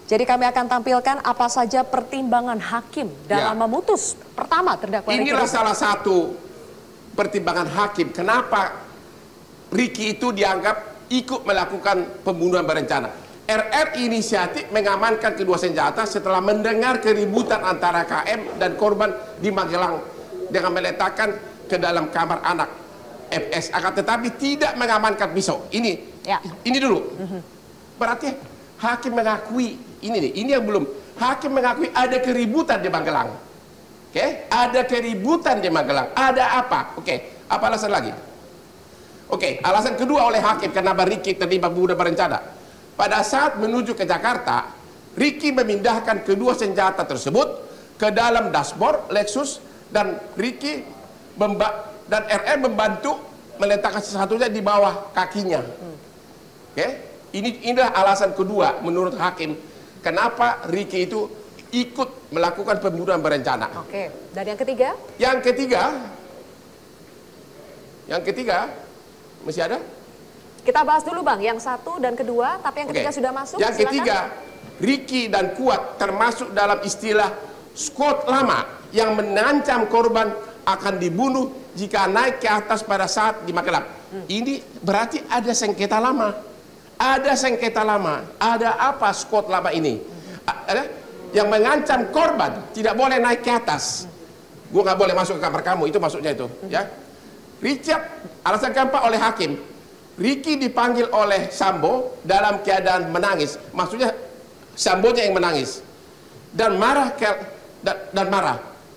Jadi kami akan tampilkan apa saja pertimbangan hakim dalam memutus pertama terdakwa Ricky. Inilah salah satu pertimbangan hakim kenapa Ricky itu dianggap ikut melakukan pembunuhan berencana. RR inisiatif mengamankan kedua senjata setelah mendengar keributan antara KM dan korban di Magelang dengan meletakkan ke dalam kamar anak FS, akan tetapi tidak mengamankan pisau. Ini dulu. Berarti hakim mengakui ini yang belum. Hakim mengakui ada keributan di Magelang. Oke, ada keributan di Magelang. Ada apa? Oke, apa alasan lagi? Oke, alasan kedua oleh hakim kenapa Ricky terlibat pembunuhan berencana. Pada saat menuju ke Jakarta, Ricky memindahkan kedua senjata tersebut ke dalam dashboard Lexus dan Ricky dan RR membantu meletakkan sesatunya di bawah kakinya. Oke, inilah alasan kedua menurut hakim kenapa Ricky itu ikut melakukan pembunuhan berencana. Oke, dan yang ketiga? Yang ketiga masih ada? Kita bahas dulu Bang, yang satu dan kedua, tapi yang ketiga sudah masuk. Yang ketiga, Ricky dan Kuat termasuk dalam istilah squad lama yang mengancam korban akan dibunuh jika naik ke atas pada saat di Magelang. Ini berarti ada sengketa lama. Ada sengketa lama. Ada apa squad lama ini? Yang mengancam korban tidak boleh naik ke atas. Gue nggak boleh masuk ke kamar kamu. Itu maksudnya itu. Ya. Richard, alasan keempat oleh hakim. Ricky dipanggil oleh Sambo dalam keadaan menangis. Maksudnya Sambonya yang menangis. Dan marah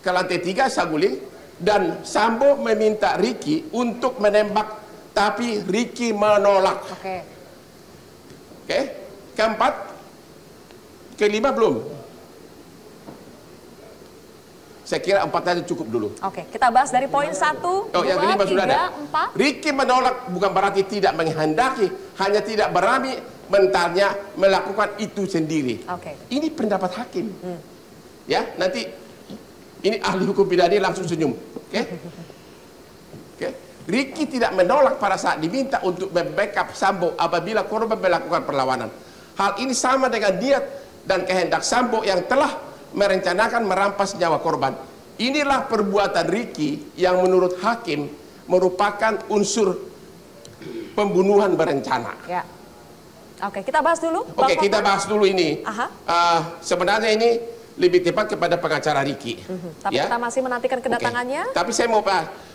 ke lantai 3 Saguling. Dan Sambo meminta Ricky untuk menembak, tapi Ricky menolak. Oke. Keempat, kelima belum. Saya kira 4 tadi cukup dulu. Oke, kita bahas dari poin 1, 2, 3, 4. Ricky menolak bukan berarti tidak menghendaki, hanya tidak berani mentalnya melakukan itu sendiri. Ini pendapat hakim. Ya, nanti ini ahli hukum pidana langsung senyum. Ricky tidak menolak pada saat diminta untuk membackup Sambo apabila korban melakukan perlawanan. Hal ini sama dengan niat dan kehendak Sambo yang telah merencanakan merampas nyawa korban. Inilah perbuatan Ricky yang menurut hakim merupakan unsur pembunuhan berencana. Oke, kita bahas dulu. Oke, kita bahas dulu ini. Sebenarnya ini lebih tepat kepada pengacara Ricky. Tapi kita masih menantikan kedatangannya. Tapi saya mau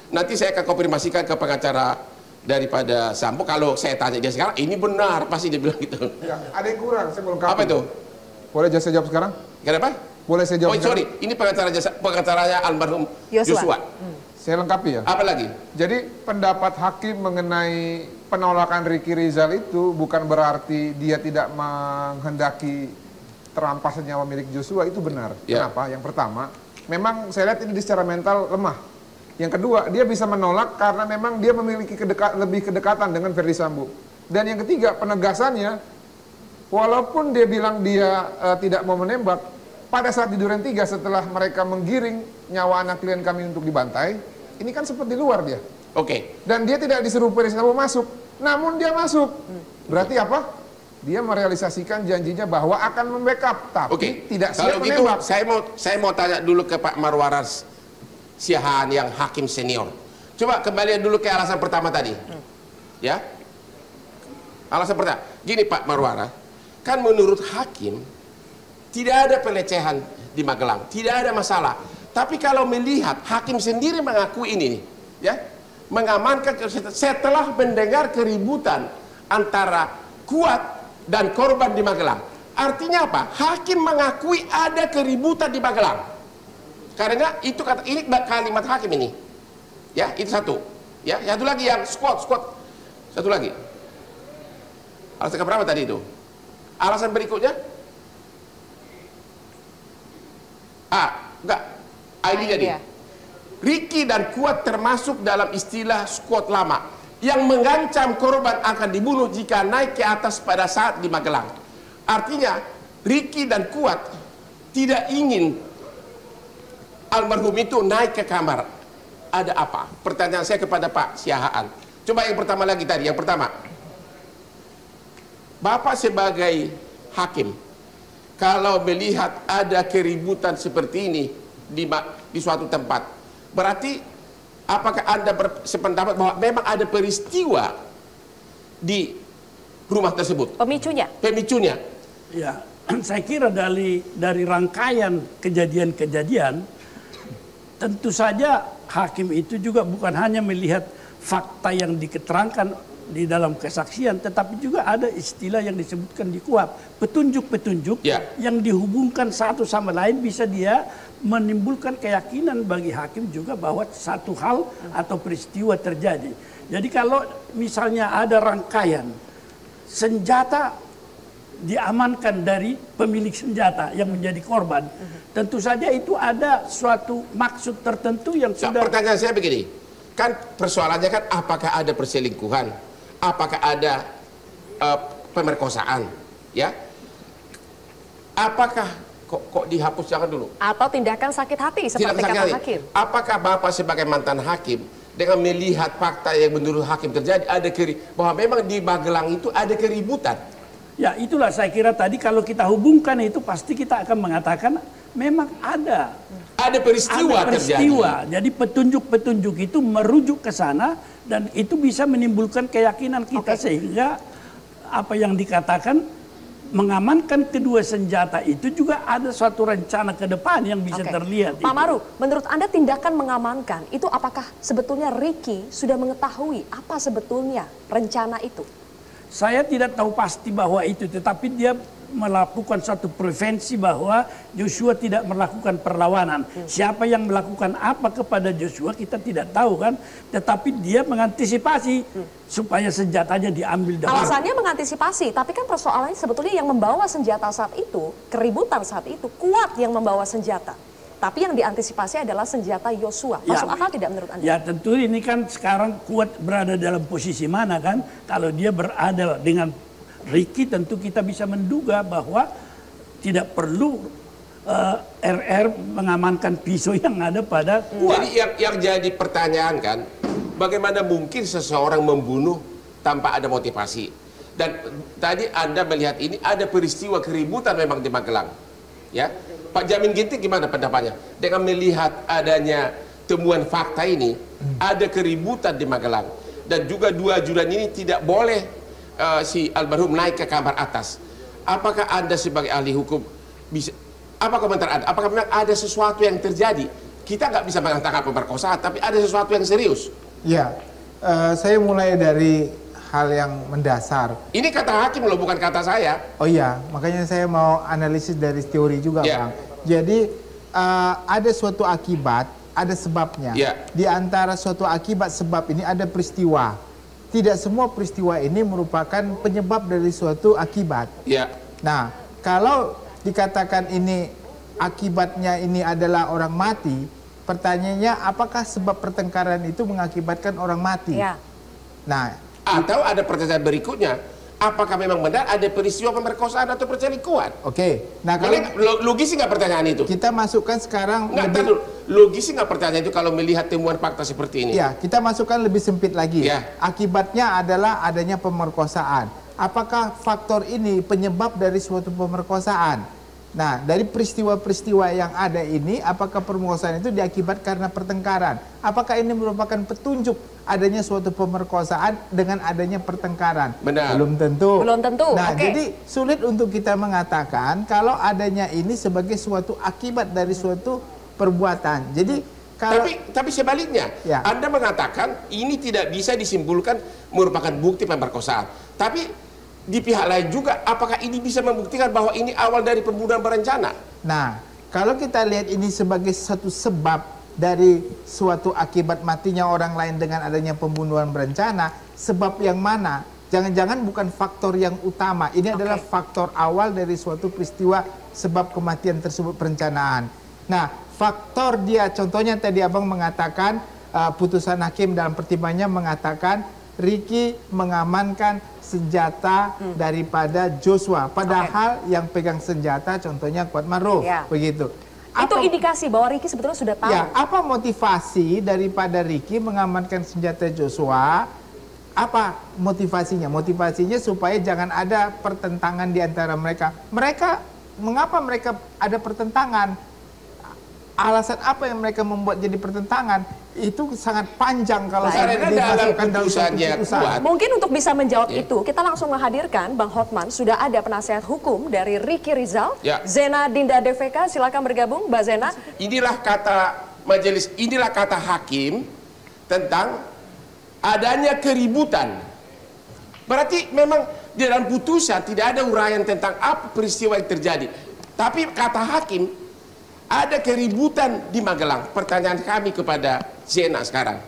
nanti saya akan konfirmasikan ke pengacara daripada Sambo. Kalau saya tanya dia sekarang, ini benar pasti dia bilang gitu. Ya, ada yang kurang, saya belum. Apa itu? Boleh saya jawab sekarang? Kenapa? Boleh saya jawab sekarang? Sorry, ini pengacaranya almarhum Joshua. Saya lengkapi ya. Apa lagi? Jadi pendapat hakim mengenai penolakan Ricky Rizal itu bukan berarti dia tidak menghendaki terampasnya nyawa milik Joshua, itu benar. Kenapa? Yang pertama, memang saya lihat ini secara mental lemah. Yang kedua, dia bisa menolak karena memang dia memiliki lebih kedekatan dengan Ferdy Sambo. Dan yang ketiga, penegasannya, walaupun dia bilang dia tidak mau menembak, pada saat di Duren 3 setelah mereka menggiring nyawa anak klien kami untuk dibantai, ini kan sempat di luar dia. Dan dia tidak disuruh Ferdy Sambo masuk, namun dia masuk. Berarti apa? Dia merealisasikan janjinya bahwa akan membackup, tapi tidak siap menembak. Saya mau tanya dulu ke Pak Marwaras Siahaan yang hakim senior. Coba kembali dulu ke alasan pertama tadi. Ya. Alasan pertama. Gini Pak Marwaras, kan menurut hakim tidak ada pelecehan di Magelang, tidak ada masalah. Tapi kalau melihat hakim sendiri mengakui ini, ya, mengamankan setelah mendengar keributan antara Kuat dan korban di Magelang. Artinya apa? Hakim mengakui ada keributan di Magelang. Karena itu ini kalimat hakim ini. Ya, itu satu. Ya, satu lagi yang squad. Satu lagi. Alasan keberapa tadi itu? Alasan berikutnya? Enggak. Ini jadi. Ricky dan Kuat termasuk dalam istilah squad lama yang mengancam korban akan dibunuh jika naik ke atas pada saat di Magelang. Artinya, Ricky dan Kuat tidak ingin almarhum itu naik ke kamar. Ada apa? Pertanyaan saya kepada Pak Siahaan. Coba yang pertama lagi tadi. Yang pertama, Bapak sebagai hakim, kalau melihat ada keributan seperti ini di suatu tempat, berarti apakah Anda bersependapat bahwa memang ada peristiwa di rumah tersebut? Pemicunya? Pemicunya. Ya, saya kira dari rangkaian kejadian-kejadian, tentu saja hakim itu juga bukan hanya melihat fakta yang diketerangkan di dalam kesaksian, tetapi juga ada istilah yang disebutkan di KUHP, petunjuk-petunjuk yang dihubungkan satu sama lain, bisa dia menimbulkan keyakinan bagi hakim juga bahwa satu hal atau peristiwa terjadi. Jadi kalau misalnya ada rangkaian senjata diamankan dari pemilik senjata yang menjadi korban, tentu saja itu ada suatu maksud tertentu yang sudah... Pertanyaan saya begini, kan persoalannya kan apakah ada perselingkuhan, apakah ada pemerkosaan, ya? Apakah kok dihapus, jangan dulu? Atau tindakan sakit hati seperti kata hakim. Apakah Bapak sebagai mantan hakim dengan melihat fakta yang menurut hakim terjadi, ada bahwa memang di Magelang itu ada keributan? Ya, itulah saya kira tadi kalau kita hubungkan itu pasti kita akan mengatakan memang ada peristiwa terjadi. Jadi petunjuk-petunjuk itu merujuk ke sana dan itu bisa menimbulkan keyakinan kita sehingga apa yang dikatakan mengamankan kedua senjata itu juga ada suatu rencana ke depan yang bisa terlihat. Pak Maru, menurut Anda tindakan mengamankan itu apakah sebetulnya Ricky sudah mengetahui apa sebetulnya rencana itu? Saya tidak tahu pasti bahwa itu, tetapi dia melakukan suatu prevensi bahwa Joshua tidak melakukan perlawanan. Siapa yang melakukan apa kepada Joshua kita tidak tahu kan, tetapi dia mengantisipasi supaya senjatanya diambil dahulu. Alasannya mengantisipasi, tapi kan persoalannya sebetulnya yang membawa senjata saat itu, keributan saat itu, Kuat yang membawa senjata. Tapi yang diantisipasi adalah senjata Joshua. Masuk akal tidak menurut Anda? Ya tentu ini kan sekarang Kuat berada dalam posisi mana kan? Kalau dia berada dengan Ricky tentu kita bisa menduga bahwa tidak perlu RR mengamankan pisau yang ada pada Kuat. Jadi yang jadi pertanyaan kan, bagaimana mungkin seseorang membunuh tanpa ada motivasi? Dan tadi Anda melihat ini ada peristiwa keributan memang di Magelang, ya. Pak Jamin Ginting gimana pendapatnya? Dengan melihat adanya temuan fakta ini, ada keributan di Magelang. Dan juga dua ajudan ini tidak boleh si almarhum naik ke kamar atas. Apakah Anda sebagai ahli hukum bisa, apa komentar Anda? Apakah memang ada sesuatu yang terjadi? Kita nggak bisa mengatakan pemerkosaan, tapi ada sesuatu yang serius. Ya, saya mulai dari hal yang mendasar. Ini kata hakim loh, bukan kata saya. Oh iya, makanya saya mau analisis dari teori juga, Bang. Jadi ada suatu akibat, ada sebabnya. Di antara suatu akibat sebab ini ada peristiwa. Tidak semua peristiwa ini merupakan penyebab dari suatu akibat. Nah, kalau dikatakan ini akibatnya ini adalah orang mati, pertanyaannya apakah sebab pertengkaran itu mengakibatkan orang mati? Nah, atau ada pertanyaan berikutnya, apakah memang benar ada peristiwa pemerkosaan atau perselingkuhan? Nah kalau logis nggak pertanyaan itu? Kita masukkan sekarang logis nggak pertanyaan itu kalau melihat temuan fakta seperti ini? Ya, kita masukkan lebih sempit lagi. Akibatnya adalah adanya pemerkosaan. Apakah faktor ini penyebab dari suatu pemerkosaan? Nah, dari peristiwa-peristiwa yang ada ini, apakah pemerkosaan itu diakibat karena pertengkaran? Apakah ini merupakan petunjuk adanya suatu pemerkosaan dengan adanya pertengkaran? Belum tentu. Belum tentu. Nah, jadi sulit untuk kita mengatakan kalau adanya ini sebagai suatu akibat dari suatu perbuatan. Jadi kalau tapi sebaliknya, Anda mengatakan ini tidak bisa disimpulkan merupakan bukti pemerkosaan. Tapi di pihak lain juga, apakah ini bisa membuktikan bahwa ini awal dari pembunuhan berencana? Nah, kalau kita lihat ini sebagai satu sebab dari suatu akibat matinya orang lain dengan adanya pembunuhan berencana, sebab yang mana? Jangan-jangan bukan faktor yang utama. Ini adalah faktor awal dari suatu peristiwa sebab kematian tersebut perencanaan. Nah, faktor dia, contohnya tadi Abang mengatakan, putusan hakim dalam pertimbangannya mengatakan, Ricky mengamankan senjata daripada Joshua, padahal yang pegang senjata contohnya Kuat Maruf, begitu. Itu indikasi bahwa Ricky sebetulnya sudah tahu. Apa motivasi daripada Ricky mengamankan senjata Joshua? Apa motivasinya? Motivasinya supaya jangan ada pertentangan di antara mereka. Mereka mengapa mereka ada pertentangan, alasan apa yang mereka membuat jadi pertentangan, itu sangat panjang kalau saya dimasukkan dalam keputusan. Mungkin untuk bisa menjawab itu, kita langsung menghadirkan Bang Hotman. Sudah ada penasehat hukum dari Ricky Rizal, Zena Dinda DVK, silakan bergabung, Mbak Zena. Inilah kata majelis, inilah kata hakim tentang adanya keributan. Berarti memang di dalam putusan tidak ada uraian tentang apa peristiwa yang terjadi. Tapi kata hakim, ada keributan di Magelang. Pertanyaan kami kepada Zena sekarang,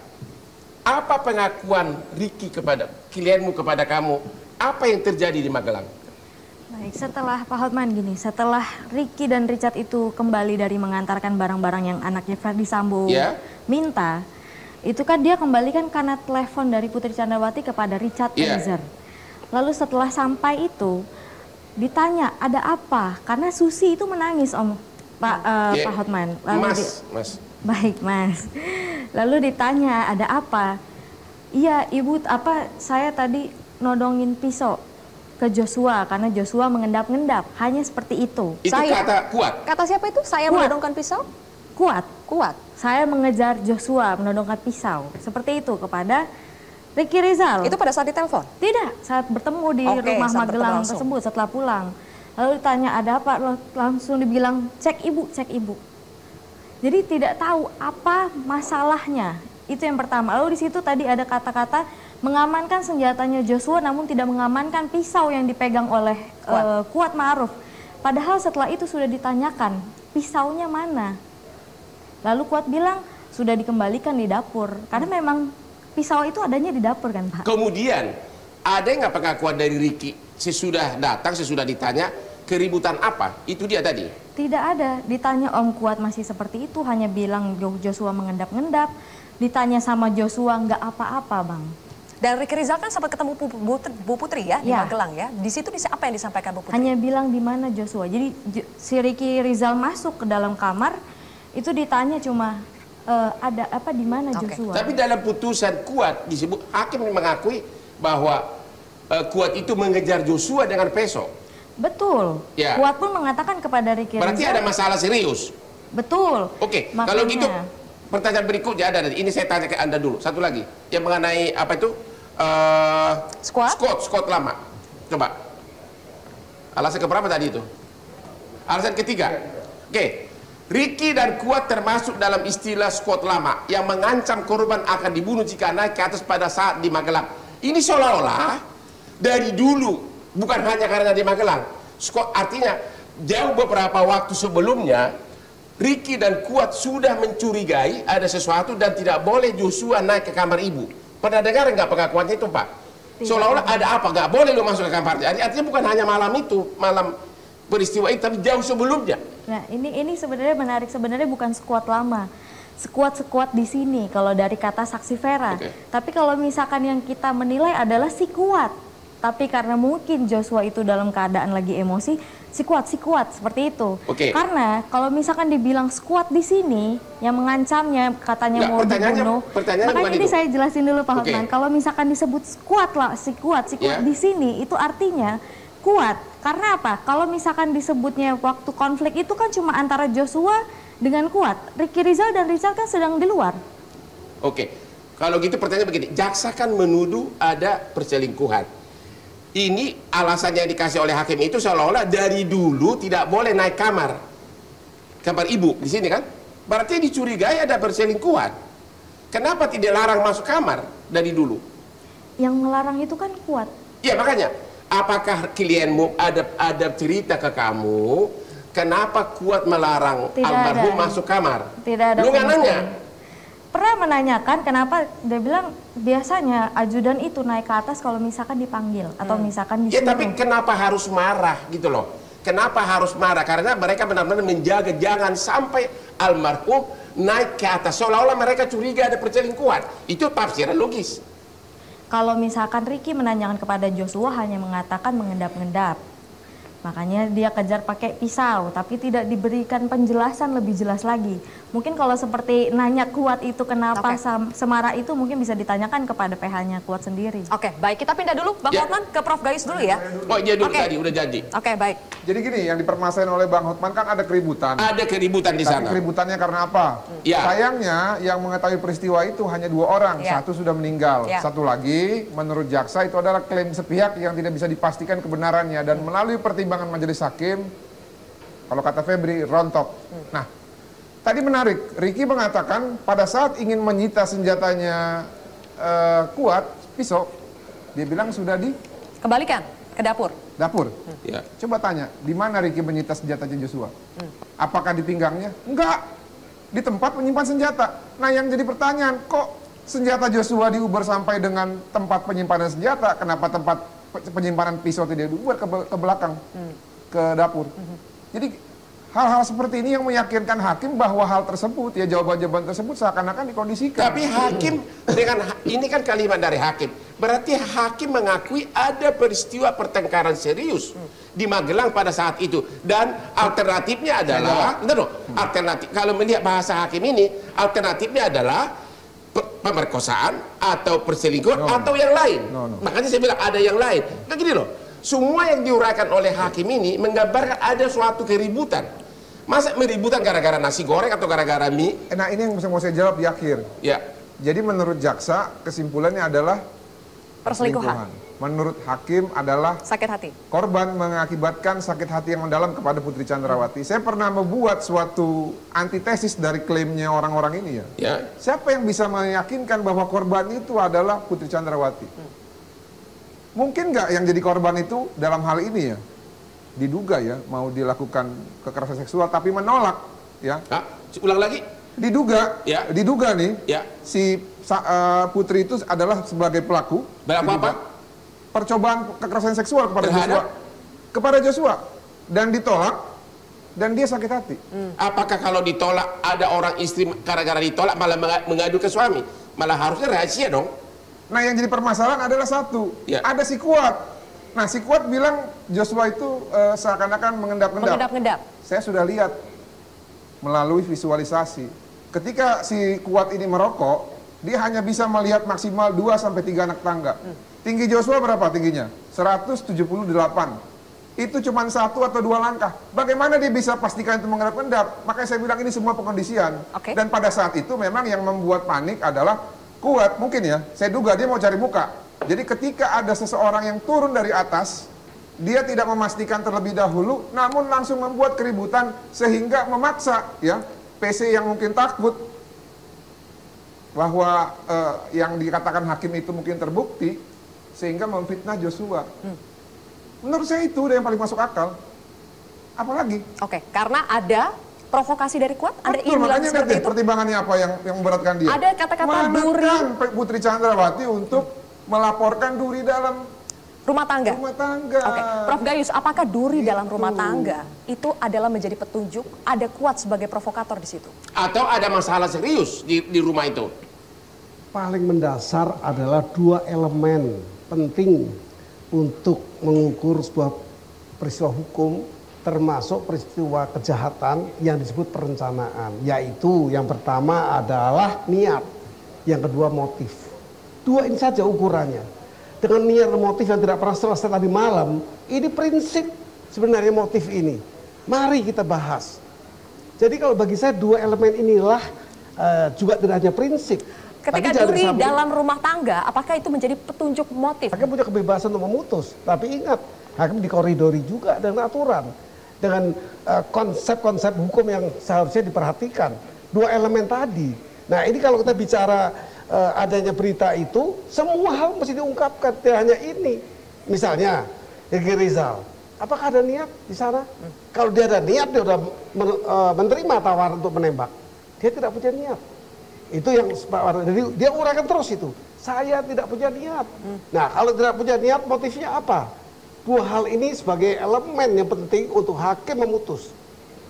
apa pengakuan Ricky kepada klienmu, kepada kamu, apa yang terjadi di Magelang? Baik, setelah Pak Hotman gini, setelah Ricky dan Richard itu kembali dari mengantarkan barang-barang yang anaknya Ferdi Sambo minta, itu kan dia kembalikan karena telepon dari Putri Candrawati kepada Richard Eliezer. Lalu setelah sampai itu ditanya ada apa, karena Susi itu menangis Pak Hotman. Lalu Mas. Baik Mas. Lalu ditanya ada apa? Iya Ibu, saya tadi nodongin pisau ke Joshua karena Joshua mengendap-endap. Hanya seperti itu. Itu kata kuat. Kata siapa itu? Saya menodongkan pisau? Kuat. Saya mengejar Joshua menodongkan pisau. Seperti itu kepada Ricky Rizal. Itu pada saat ditelepon? Tidak, saat bertemu di rumah Magelang tersebut setelah pulang. Lalu ditanya ada apa, langsung dibilang cek ibu. Jadi tidak tahu apa masalahnya. Itu yang pertama. Lalu di situ tadi ada kata-kata mengamankan senjatanya Joshua namun tidak mengamankan pisau yang dipegang oleh Kuat Ma'ruf. Padahal setelah itu sudah ditanyakan pisaunya mana. Lalu Kuat bilang sudah dikembalikan di dapur. Karena memang pisau itu adanya di dapur kan Pak. Kemudian ada nggak pengakuan dari Ricky sesudah datang, sesudah ditanya keributan apa? Itu dia tadi. Tidak ada. Ditanya Om Kuat masih seperti itu, hanya bilang Joshua mengendap-endap. Ditanya sama Joshua nggak apa-apa Bang. Dan Ricky Rizal kan sempat ketemu Bu Putri ya di Magelang ya. Di situ apa yang disampaikan Bu Putri? Hanya bilang di mana Joshua. Jadi si Ricky Rizal masuk ke dalam kamar, itu ditanya cuma ada apa di mana Joshua. Tapi dalam putusan Kuat disebut hakim mengakui bahwa Kuat itu mengejar Joshua dengan pisau. Betul. Kuat pun mengatakan kepada Ricky Rizal. Berarti ada masalah serius. Betul. Oke, kalau gitu pertanyaan berikutnya ada. Ini saya tanya ke Anda dulu. Satu lagi yang mengenai apa itu? Squad lama. Coba. Alasan keberapa tadi itu? Alasan ketiga. Oke. Ricky dan Kuat termasuk dalam istilah squad lama yang mengancam korban akan dibunuh jika naik ke atas pada saat di Magelang. Ini seolah-olah dari dulu, bukan hanya karena di Magelang. Artinya jauh beberapa waktu sebelumnya Ricky dan Kuat sudah mencurigai ada sesuatu dan tidak boleh Joshua naik ke kamar ibu. Pernah dengar nggak pengakuannya itu Pak? Seolah-olah ada apa, nggak boleh lo masuk ke kamarnya. Artinya bukan hanya malam itu, malam peristiwa itu, tapi jauh sebelumnya. Nah ini sebenarnya menarik, sebenarnya bukan skuad lama. Skuad di sini kalau dari kata saksi Vera. Tapi kalau misalkan yang kita menilai adalah si Kuat. Tapi karena mungkin Joshua itu dalam keadaan lagi emosi, si kuat seperti itu. Karena kalau misalkan dibilang skuad di sini yang mengancamnya katanya mau dibunuh. Makanya ini saya jelasin dulu Pak Hotman. Kalau misalkan disebut skuad si kuat di sini itu artinya kuat. Karena apa? Kalau misalkan disebutnya waktu konflik itu kan cuma antara Joshua dengan Kuat. Ricky Rizal dan Richard kan sedang di luar. Kalau gitu pertanyaan begini, jaksa kan menuduh ada perselingkuhan. Ini alasannya yang dikasih oleh hakim itu seolah-olah dari dulu tidak boleh naik kamar ibu di sini kan? Berarti dicurigai ada perselingkuhan. Kenapa tidak larang masuk kamar dari dulu? Yang melarang itu kan Kuat. Ya makanya, apakah klienmu ada cerita ke kamu kenapa Kuat melarang almarhum masuk kamar? Tidak ada. Lu nggak nanya? Pernah menanyakan kenapa, dia bilang biasanya ajudan itu naik ke atas kalau misalkan dipanggil atau misalkan disuruh. Ya tapi kenapa harus marah gitu loh? Kenapa harus marah? Karena mereka benar-benar menjaga jangan sampai almarhum naik ke atas. Seolah-olah mereka curiga ada perselingkuhan. Itu tafsiran logis. Kalau misalkan Ricky menanyakan kepada Joshua hanya mengatakan mengendap-endap. Makanya dia kejar pakai pisau, tapi tidak diberikan penjelasan lebih jelas lagi. Mungkin kalau seperti nanya Kuat itu kenapa semarah itu, mungkin bisa ditanyakan kepada PH-nya Kuat sendiri. Oke, baik. Kita pindah dulu, Bang Hotman, ke Prof Gayus dulu ya. Oh iya dulu tadi, udah janji. Oke, baik. Jadi gini, yang dipermasalahin oleh Bang Hotman kan ada keributan. Ada keributan di sana. Keributannya karena apa? Ya. Sayangnya yang mengetahui peristiwa itu hanya 2 orang, satu sudah meninggal. Satu lagi, menurut jaksa itu adalah klaim sepihak yang tidak bisa dipastikan kebenarannya. Dan melalui pertimbangan majelis hakim, kalau kata Febri, rontok. Nah, tadi menarik, Ricky mengatakan pada saat ingin menyita senjatanya Kuat, pisau, dia bilang sudah Kembalikan ke dapur. Ya. Coba tanya, di mana Ricky menyita senjatanya Joshua? Apakah di pinggangnya? Enggak, di tempat menyimpan senjata. Nah, yang jadi pertanyaan, kok senjata Joshua diuber sampai dengan tempat penyimpanan senjata, kenapa tempat penyimpanan pisau tidak diuber ke belakang, ke dapur? Jadi hal-hal seperti ini yang meyakinkan hakim bahwa hal tersebut, ya jawaban-jawaban tersebut seakan-akan dikondisikan. Tapi hakim dengan ini kan kalimat dari hakim, berarti hakim mengakui ada peristiwa pertengkaran serius di Magelang pada saat itu, dan alternatifnya adalah, alternatif kalau melihat bahasa hakim ini, alternatifnya adalah pemerkosaan atau perselingkuhan atau yang lain. Makanya saya bilang ada yang lain. Nah gini loh, semua yang diuraikan oleh hakim ini menggambarkan ada suatu keributan. Masa meributan gara-gara nasi goreng atau gara-gara mie? Nah, ini yang mau saya jawab di akhir. Ya. Jadi menurut jaksa, kesimpulannya adalah perselingkuhan. Menurut hakim adalah sakit hati. Korban mengakibatkan sakit hati yang mendalam kepada Putri Chandrawati. Saya pernah membuat suatu antitesis dari klaimnya orang-orang ini ya. Siapa yang bisa meyakinkan bahwa korban itu adalah Putri Chandrawati? Mungkin nggak yang jadi korban itu dalam hal ini ya, diduga ya mau dilakukan kekerasan seksual tapi menolak ya. Ulang lagi. Diduga, diduga nih si Putri itu adalah sebagai pelaku. Apa? Percobaan kekerasan seksual kepada Joshua dan ditolak dan dia sakit hati. Apakah kalau ditolak ada orang istri gara-gara ditolak malah mengadu ke suami? Malah harusnya rahasia dong. Nah, yang jadi permasalahan adalah satu, ada si Kuat. Nah, si Kuat bilang Joshua itu seakan-akan mengendap-endap. Saya sudah lihat melalui visualisasi. Ketika si Kuat ini merokok, dia hanya bisa melihat maksimal 2-3 anak tangga. Tinggi Joshua berapa tingginya? 178. Itu cuma 1 atau 2 langkah. Bagaimana dia bisa pastikan itu mengendap-endap? Makanya saya bilang ini semua pengkondisian. Dan pada saat itu memang yang membuat panik adalah Kuat, mungkin ya. Saya duga dia mau cari muka. Jadi ketika ada seseorang yang turun dari atas, dia tidak memastikan terlebih dahulu, namun langsung membuat keributan sehingga memaksa ya PC yang mungkin takut bahwa yang dikatakan hakim itu mungkin terbukti, sehingga memfitnah Joshua. Menurut saya itu yang paling masuk akal. Apalagi? Karena ada provokasi dari Kuat, ada impian seperti itu. Pertimbangannya apa yang memberatkan dia? Ada kata-kata duri. Putri Chandrawati untuk melaporkan duri dalam rumah tangga. Prof Gayus, apakah duri dalam rumah tangga itu adalah menjadi petunjuk ada Kuat sebagai provokator di situ? Atau ada masalah serius di rumah itu? Paling mendasar adalah 2 elemen penting untuk mengukur sebuah peristiwa hukum, termasuk peristiwa kejahatan yang disebut perencanaan, yaitu yang pertama adalah niat, yang kedua motif. 2 ini saja ukurannya. Dengan niat dan motif yang tidak pernah selesai tadi malam, ini prinsip sebenarnya motif ini. Mari kita bahas. Jadi kalau bagi saya 2 elemen inilah juga tidak hanya prinsip. Ketika duri dalam rumah tangga, apakah itu menjadi petunjuk motif? Hakim punya kebebasan untuk memutus, tapi ingat, hakim dikoridori juga dengan aturan. Dengan konsep-konsep hukum yang seharusnya diperhatikan. 2 elemen tadi. Nah ini kalau kita bicara adanya berita itu, semua hal mesti diungkapkan, tidak hanya ini. Misalnya, Ricky Rizal, apakah ada niat di sana? Kalau dia ada niat, dia sudah menerima tawaran untuk menembak. Dia tidak punya niat. Itu yang jadi dia uraikan terus itu. Saya tidak punya niat. Nah kalau tidak punya niat, motifnya apa? 2 hal ini sebagai elemen yang penting untuk hakim memutus.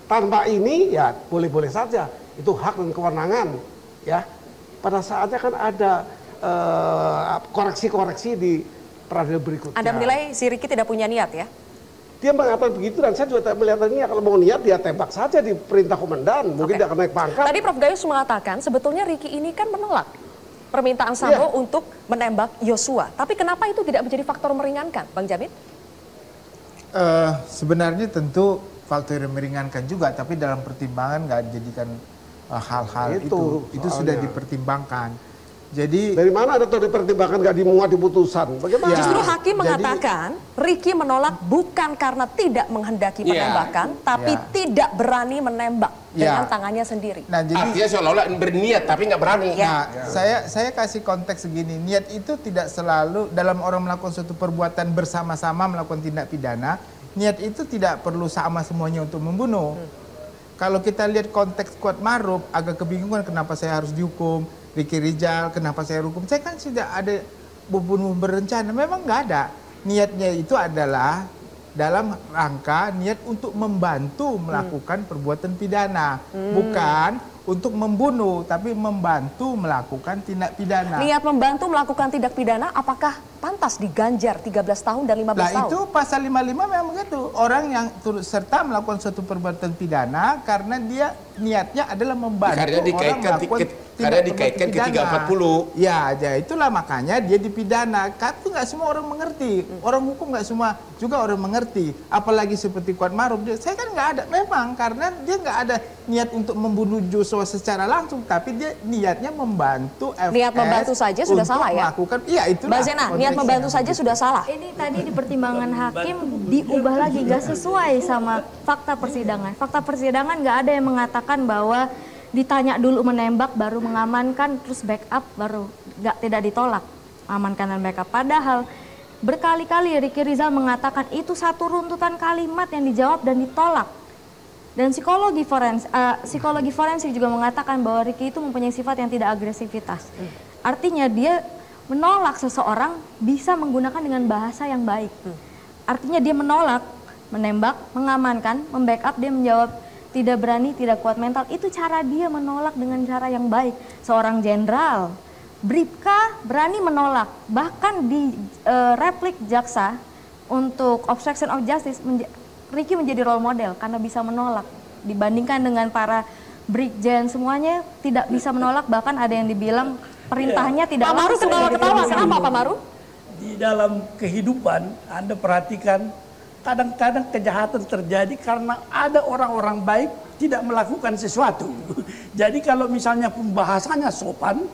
Tanpa ini ya boleh-boleh saja, itu hak dan kewenangan ya. Pada saatnya kan ada koreksi-koreksi di peradilan berikutnya. Anda menilai si Ricky tidak punya niat ya? Dia mengatakan begitu dan saya juga melihatnya kalau mau niat dia tembak saja di perintah komandan, mungkin dia akan naik pangkat. Tadi Prof Gayus mengatakan sebetulnya Ricky ini kan menolak permintaan Sambo untuk menembak Yosua. Tapi kenapa itu tidak menjadi faktor meringankan, Bang Jamin? Sebenarnya tentu faktor yang meringankan juga, tapi dalam pertimbangan nggak dijadikan hal-hal itu sudah dipertimbangkan. Jadi dari mana ada tuh dipertimbangkan nggak dimuat di putusan? Bagaimana? Justru hakim mengatakan Ricky menolak bukan karena tidak menghendaki penembakan, tapi tidak berani menembak dengan tangannya sendiri. Nah, jadi artinya seolah-olah berniat tapi nggak berani. Nah, saya kasih konteks segini, niat itu tidak selalu dalam orang melakukan suatu perbuatan bersama-sama melakukan tindak pidana, niat itu tidak perlu sama semuanya untuk membunuh. Kalau kita lihat konteks Kuatmaruf, agak kebingungan kenapa saya harus dihukum. Ricky Rizal, kenapa saya hukum? Saya kan tidak ada membunuh berencana. Memang nggak ada. Niatnya itu adalah dalam rangka niat untuk membantu melakukan perbuatan pidana. Bukan untuk membunuh, tapi membantu melakukan tindak pidana. Niat membantu melakukan tindak pidana, apakah pantas diganjar 13 tahun dan 15 tahun? Nah itu pasal 55 memang begitu. Orang yang turut serta melakukan suatu perbuatan pidana karena dia niatnya adalah membantu karena orang melakukan karena dikaitkan ke 340. Ya, itulah makanya dia dipidana. Tapi nggak semua orang mengerti. Orang hukum nggak semua juga orang mengerti. Apalagi seperti Kuatmaruf. Saya kan nggak ada. Memang karena dia nggak ada niat untuk membunuh Joshua secara langsung. Tapi dia niatnya membantu FS. Niat membantu saja sudah salah ya? Melakukan, iya itulah. Mbak Zena, niat membantu saja sudah salah. Ini tadi di pertimbangan hakim diubah lagi, nggak sesuai sama fakta persidangan. Fakta persidangan nggak ada yang mengatakan bahwa ditanya dulu menembak baru mengamankan terus backup baru tidak ditolak amankan dan backup. Padahal berkali-kali Ricky Rizal mengatakan itu satu runtutan kalimat yang dijawab dan ditolak. Dan psikologi forensik juga mengatakan bahwa Ricky itu mempunyai sifat yang tidak agresivitas. Artinya dia menolak seseorang bisa menggunakan dengan bahasa yang baik. Artinya dia menolak, menembak, mengamankan, membackup, dia menjawab tidak berani, tidak kuat mental. Itu cara dia menolak dengan cara yang baik. Seorang jenderal, Bribka berani menolak. Bahkan di replik jaksa untuk obstruction of justice, Ricky menjadi role model karena bisa menolak. Dibandingkan dengan para brigjen semuanya tidak bisa menolak, bahkan ada yang dibilang perintahnya tidak Pak Maru ketawa-ketawa, kenapa Pak Maru? Di dalam kehidupan, Anda perhatikan, kadang-kadang kejahatan terjadi karena ada orang-orang baik tidak melakukan sesuatu. Jadi kalau misalnya pembahasannya sopan,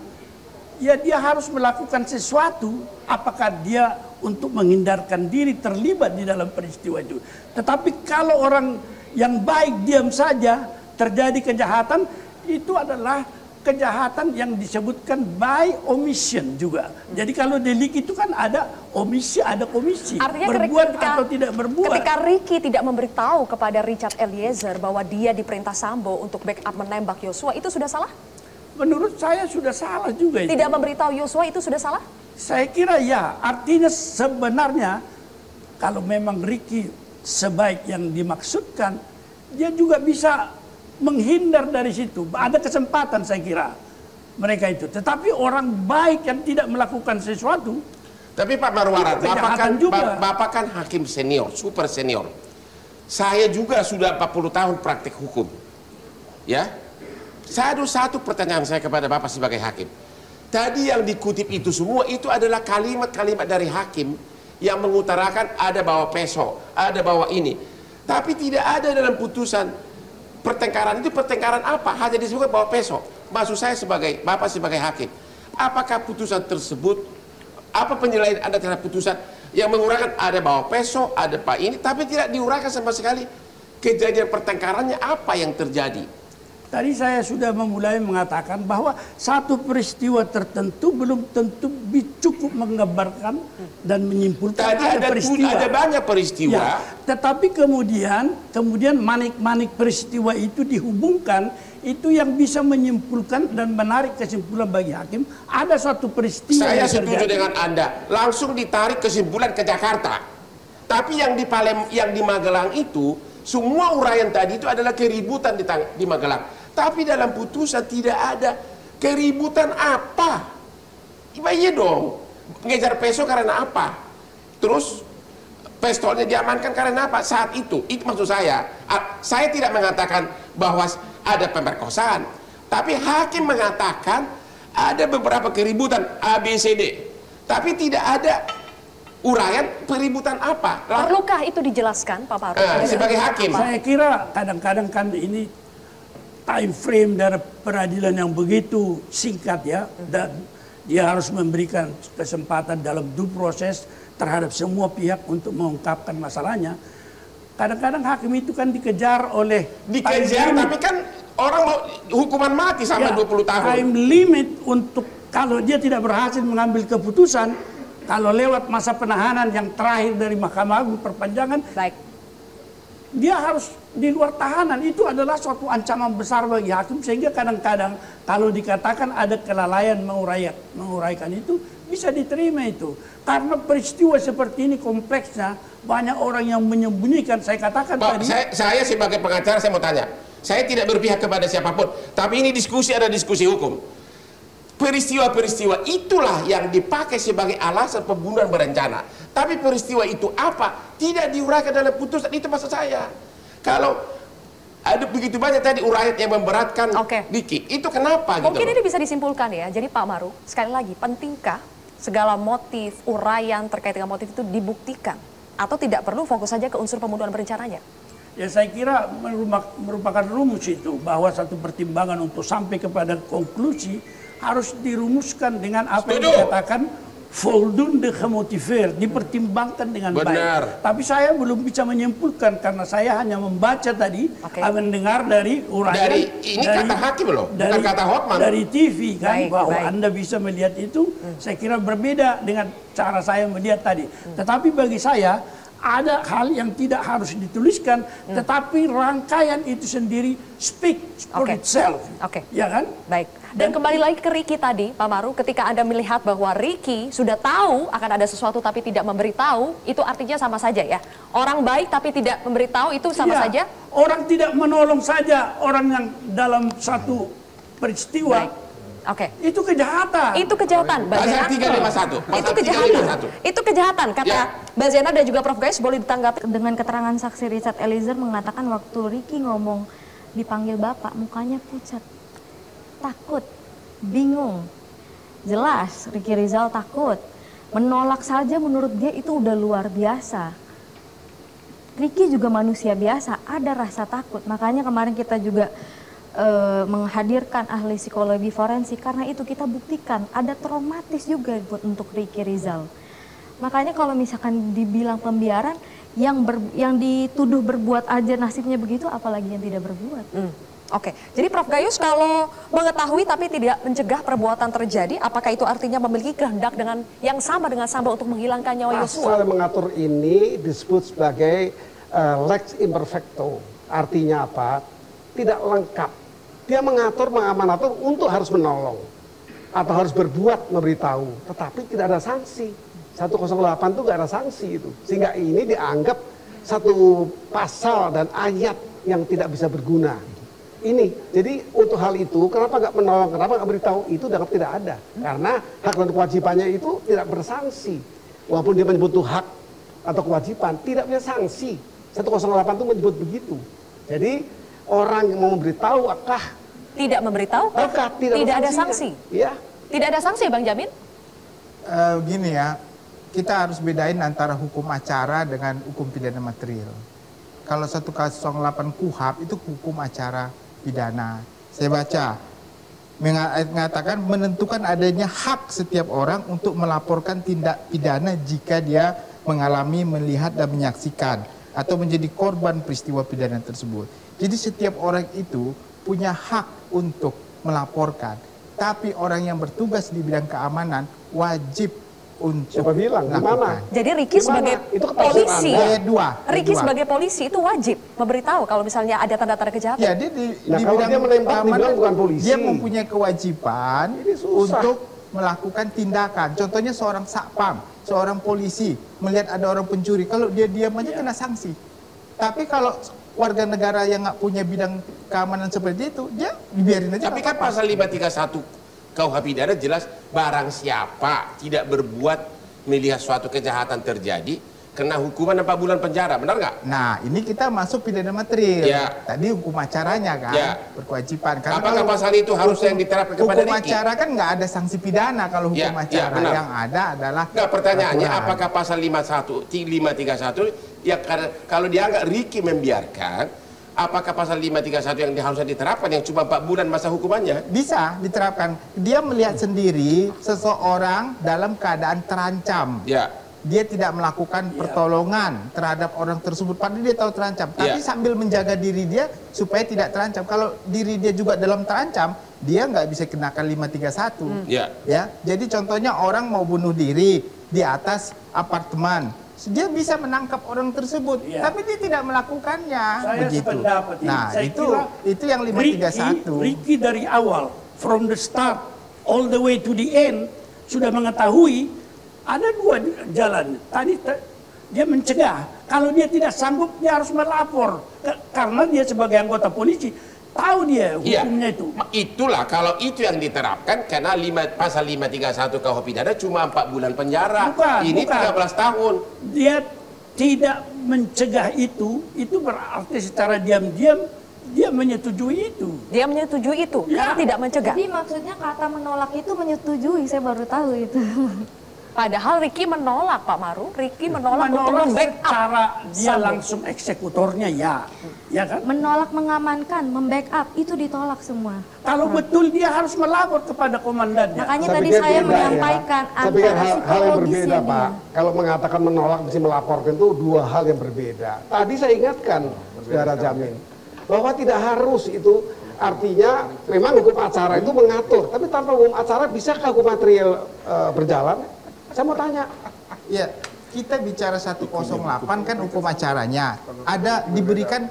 ya dia harus melakukan sesuatu. Apakah dia untuk menghindarkan diri terlibat di dalam peristiwa itu. Tetapi kalau orang yang baik diam saja, terjadi kejahatan, itu adalah kejahatan yang disebutkan by omission juga. Jadi kalau delik itu kan ada omisi, ada komisi. Artinya berbuat atau tidak berbuat. Ketika Ricky tidak memberitahu kepada Richard Eliezer bahwa dia diperintah Sambo untuk backup menembak Yosua, itu sudah salah? Menurut saya sudah salah juga itu. Tidak memberitahu Yosua itu sudah salah? Saya kira ya. Artinya sebenarnya kalau memang Ricky sebaik yang dimaksudkan, dia juga bisa menghindar dari situ. Ada kesempatan saya kira mereka itu. Tetapi orang baik yang tidak melakukan sesuatu. Tapi Pak Marwarat, Bapak kan hakim senior, super senior. Saya juga sudah 40 tahun praktik hukum. Ya. Saya ada satu pertanyaan saya kepada Bapak sebagai hakim. Tadi yang dikutip itu semua itu adalah kalimat-kalimat dari hakim yang mengutarakan ada bawa peso, ada bawa ini. Tapi tidak ada dalam putusan pertengkaran itu. Pertengkaran apa? Hanya disebut bawa peso. Maksud saya sebagai Bapak sebagai hakim, apakah putusan tersebut, apa penilaian Anda terhadap putusan yang menguraikan ada bawa peso, ada pak ini, tapi tidak diuraikan sama sekali kejadian pertengkarannya apa yang terjadi? Tadi saya sudah memulai mengatakan bahwa satu peristiwa tertentu belum tentu cukup menggambarkan dan menyimpulkan. Tadi ada banyak peristiwa. Ya, tetapi kemudian manik-manik peristiwa itu dihubungkan, itu yang bisa menyimpulkan dan menarik kesimpulan bagi hakim. Ada suatu peristiwa. Saya setuju dengan Anda. Langsung ditarik kesimpulan ke Jakarta. Tapi yang di Magelang itu, semua uraian tadi itu adalah keributan di Magelang. Tapi dalam putusan tidak ada keributan apa. Iya dong. Ngejar peso karena apa? Terus pistolnya diamankan karena apa? Saat itu maksud saya tidak mengatakan bahwa ada pemerkosaan, tapi hakim mengatakan ada beberapa keributan ABCD, tapi tidak ada uraian peributan apa. Perlukah itu dijelaskan, Pak Farouk? Sebagai hakim, saya kira kadang-kadang kan ini time frame dari peradilan yang begitu singkat ya, dan dia harus memberikan kesempatan dalam due proses terhadap semua pihak untuk mengungkapkan masalahnya. Kadang-kadang hakim itu kan dikejar oleh tapi kan orang mau hukuman mati sampai 20 tahun. Time limit untuk kalau dia tidak berhasil mengambil keputusan, kalau lewat masa penahanan yang terakhir dari Mahkamah Agung perpanjangan, dia harus di luar tahanan. Itu adalah suatu ancaman besar bagi hakim, sehingga kadang-kadang kalau dikatakan ada kelalaian menguraikan itu bisa diterima itu. Karena peristiwa seperti ini kompleksnya, banyak orang yang menyembunyikan. Saya katakan Pak, tadi. saya sebagai pengacara saya mau tanya. Saya tidak berpihak kepada siapapun, tapi ini ada diskusi hukum. Peristiwa-peristiwa itulah yang dipakai sebagai alasan pembunuhan berencana. Tapi peristiwa itu apa? Tidak diuraikan dalam putusan, itu maksud saya. Kalau ada begitu banyak tadi uraian yang memberatkan Ricky, itu kenapa? Mungkin ini bisa disimpulkan ya. Jadi Pak Maru, sekali lagi, pentingkah segala motif, uraian terkait dengan motif itu dibuktikan? Atau tidak perlu fokus saja ke unsur pembunuhan berencananya? Ya saya kira merupakan rumus itu, bahwa satu pertimbangan untuk sampai kepada konklusi harus dirumuskan dengan apa yang dikatakan voldoende gemotiveerd, dipertimbangkan dengan baik. Tapi saya belum bisa menyimpulkan karena saya hanya membaca tadi, mendengar dari uraian ini kata hakim loh, bukan kata Hotman. Dari TV kan, bahwa Anda bisa melihat itu. Saya kira berbeda dengan cara saya melihat tadi. Tetapi bagi saya ada hal yang tidak harus dituliskan, tetapi rangkaian itu sendiri speak for itself. Ya kan? Baik. Dan kembali lagi ke Ricky tadi, Pak Maru, ketika Anda melihat bahwa Ricky sudah tahu akan ada sesuatu tapi tidak memberitahu, itu artinya sama saja ya? Orang baik tapi tidak memberitahu itu sama saja? Orang tidak menolong saja orang yang dalam satu peristiwa. Itu kejahatan. Itu kejahatan, Mbak Zena. 351. Itu kejahatan. Itu kejahatan, kata Mbak Zena dan juga Prof. Gayus. Boleh ditanggapi? Dengan keterangan saksi Richard Eliezer mengatakan waktu Ricky ngomong dipanggil Bapak, mukanya pucat. Takut, bingung. Jelas Ricky Rizal takut. Menolak saja menurut dia itu udah luar biasa. Ricky juga manusia biasa, ada rasa takut. Makanya kemarin kita juga menghadirkan ahli psikologi forensik, karena itu kita buktikan ada traumatis juga untuk Ricky Rizal. Makanya kalau misalkan dibilang pembiaran, yang dituduh berbuat aja nasibnya begitu, apalagi yang tidak berbuat. Jadi Prof. Gayus, kalau mengetahui tapi tidak mencegah perbuatan terjadi, apakah itu artinya memiliki kehendak dengan yang sama dengan Sambo untuk menghilangkan nyawa Yosua? Pasal mengatur ini disebut sebagai lex imperfecto. Artinya apa? Tidak lengkap. Dia mengatur untuk harus menolong atau harus berbuat, memberitahu, tetapi tidak ada sanksi. 108 itu nggak ada sanksi itu, sehingga ini dianggap satu pasal dan ayat yang tidak bisa berguna. Ini, jadi untuk hal itu, kenapa nggak menolong, kenapa nggak beritahu, itu dianggap tidak ada, karena hak dan kewajibannya itu tidak bersanksi. Walaupun dia menyebut itu hak atau kewajiban, tidak punya sanksi. 108 itu menyebut begitu. Jadi orang yang mau memberitahu tidak memberitahu, tidak ada sanksi. Ya. Tidak ada sanksi, Bang Jamin? Gini ya, kita harus bedain antara hukum acara dengan hukum pidana material. Kalau 108 KUHP itu hukum acara pidana. Saya baca mengatakan menentukan adanya hak setiap orang untuk melaporkan tindak pidana jika dia mengalami, melihat dan menyaksikan atau menjadi korban peristiwa pidana tersebut. Jadi setiap orang itu punya hak untuk melaporkan. Tapi orang yang bertugas di bidang keamanan wajib untuk melakukan. Jadi Ricky sebagai polisi, Ricky sebagai polisi itu wajib memberitahu kalau misalnya ada tanda-tanda kejahatan. Ya, dia di bidang keamanan bukan polisi. Dia mempunyai kewajiban untuk melakukan tindakan. Contohnya seorang satpam, seorang polisi melihat ada orang pencuri, kalau dia diam aja kena sanksi. Tapi kalau warga negara yang nggak punya bidang keamanan seperti itu, dia dibiarin aja. Tapi kan pasal 531 KUH pidana jelas barang siapa tidak berbuat melihat suatu kejahatan terjadi, kena hukuman 4 bulan penjara, benar nggak? Nah, ini kita masuk pidana material. Ya. Tadi hukum acaranya kan, Ya. berkewajiban. Karena Apakah kalau pasal itu harus yang diterapkan kepada hukum Ricky? acara kan nggak ada sanksi pidana kalau hukum Ya, acara. benar. Yang ada adalah Nggak, pertanyaannya peraturan. apakah pasal 531 ya kalau dianggap Ricky membiarkan, apakah pasal 531 yang harusnya diterapkan yang cuma 4 bulan masa hukumannya? Bisa diterapkan. Dia melihat sendiri seseorang dalam keadaan terancam. Ya. Dia tidak melakukan pertolongan terhadap orang tersebut, padahal dia tahu terancam. Tapi sambil menjaga diri dia supaya tidak terancam. Kalau diri dia juga dalam terancam, dia nggak bisa kenakan 531. Ya, jadi contohnya orang mau bunuh diri di atas apartemen, dia bisa menangkap orang tersebut, tapi dia tidak melakukannya. Saya begitu. sependapat ini. Nah, Saya itu yang 531. Ricky dari awal, from the start all the way to the end, sudah mengetahui ada 2 jalan. Tadi dia mencegah. Kalau dia tidak sanggup, dia harus melapor. Karena dia sebagai anggota polisi, tahu dia hukumnya itu. Itulah kalau itu yang diterapkan, karena pasal 531 KUH pidana cuma 4 bulan penjara. Ini 13 tahun. Dia tidak mencegah itu berarti secara diam-diam dia menyetujui itu. Dia menyetujui itu, karena tidak mencegah. Jadi maksudnya kata menolak itu menyetujui, saya baru tahu itu. Padahal Ricky menolak, Pak Maru. Ricky menolak untuk Menolak membackup cara dia Sambo. langsung eksekutornya, ya kan? Menolak mengamankan, membackup itu ditolak semua. Kalau betul dia harus melapor kepada komandannya. Makanya tadi saya menyampaikan Tapi kan hal yang psikologisnya berbeda, dia. Pak. Kalau mengatakan menolak mesti melaporkan itu 2 hal yang berbeda. Tadi saya ingatkan, Saudara Jamin, bahwa tidak harus itu. Artinya memang hukum acara itu mengatur, tapi tanpa hukum acara bisakah hukum material berjalan? Saya mau tanya. Ya, kita bicara 108 kan hukum acaranya. Ada diberikan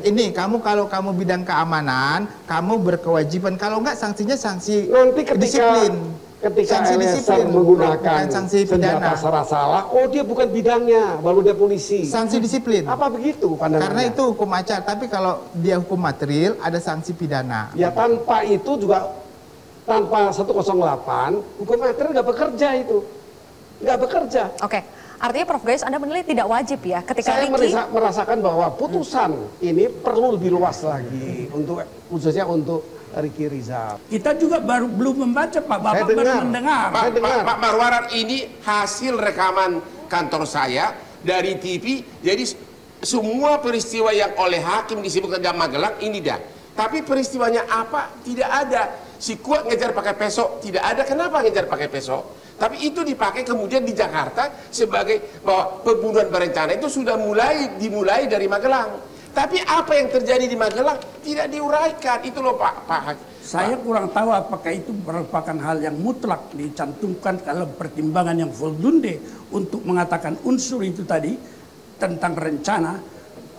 ini kamu kalau kamu bidang keamanan, kamu berkewajiban. Kalau enggak sanksinya sanksi Nanti disiplin. ketika Sanksi disiplin, menggunakan bukan sanksi pidana. senjata secara salah, oh dia bukan bidangnya, baru dia polisi. Sanksi disiplin. Apa begitu pandangannya? Karena itu hukum acara, tapi kalau dia hukum material ada sanksi pidana. Ya tanpa itu juga, tanpa 108, hukum material nggak bekerja itu. Nggak bekerja. Oke, artinya Prof Gayus Anda menilai tidak wajib ya ketika Saya Ricky merasakan bahwa putusan ini perlu lebih luas lagi untuk khususnya untuk Ricky Rizal. Kita juga belum membaca, Pak. Bapak baru mendengar. Pak Marwarar, ini hasil rekaman kantor saya dari TV. Jadi semua peristiwa yang oleh hakim disebutkan dalam Magelang ini dah. Tapi peristiwanya apa? Tidak ada. Si Kuat ngejar pakai pesok, tidak ada. Kenapa ngejar pakai pesok? Tapi itu dipakai kemudian di Jakarta sebagai bahwa pembunuhan berencana itu sudah dimulai dari Magelang. Tapi apa yang terjadi di Magelang tidak diuraikan. Itu loh Pak. Saya kurang tahu apakah itu merupakan hal yang mutlak dicantumkan dalam pertimbangan yang voldunde untuk mengatakan unsur itu tadi tentang rencana.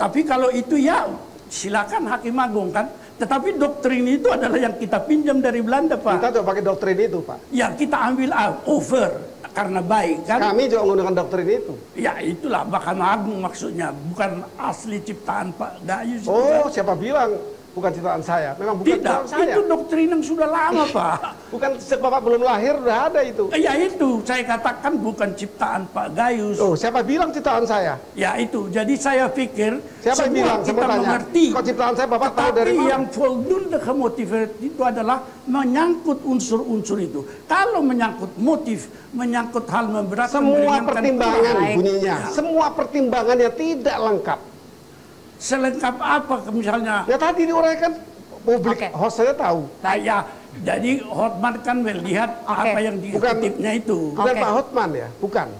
Tapi kalau itu ya silakan Hakim Agung kan. Tetapi doktrin itu adalah yang kita pinjam dari Belanda, Pak. Kita coba pakai doktrin itu, Pak. Ya kita ambil over karena baik kan. Kami juga menggunakan doktrin itu. Ya itulah Mahkamah Agung maksudnya, bukan asli ciptaan Pak Gayus. Oh, siapa bilang bukan ciptaan saya? Memang bukan Tidak, ciptaan saya. itu doktrin yang sudah lama, Pak. Bukan sejak Bapak belum lahir udah ada itu. Ya itu, saya katakan bukan ciptaan Pak Gayus. Oh, siapa bilang ciptaan saya? Ya itu, jadi saya pikir Siapa yang bilang? kita Saya mengerti. Kok ciptaan saya Bapak tahu dari Tapi mana? yang voldunde motivasi itu adalah menyangkut unsur-unsur itu. Kalau menyangkut motif, menyangkut hal memberatkan, Semua meringankan, pertimbangan baik. bunyinya. Ya. Semua pertimbangannya tidak lengkap. Selengkap apa misalnya? Ya tadi diuraikan publik, Oke. host saya tahu. Ya, jadi Hotman kan melihat apa yang dikutipnya itu. Bukan Oke. Pak Hotman ya, bukan.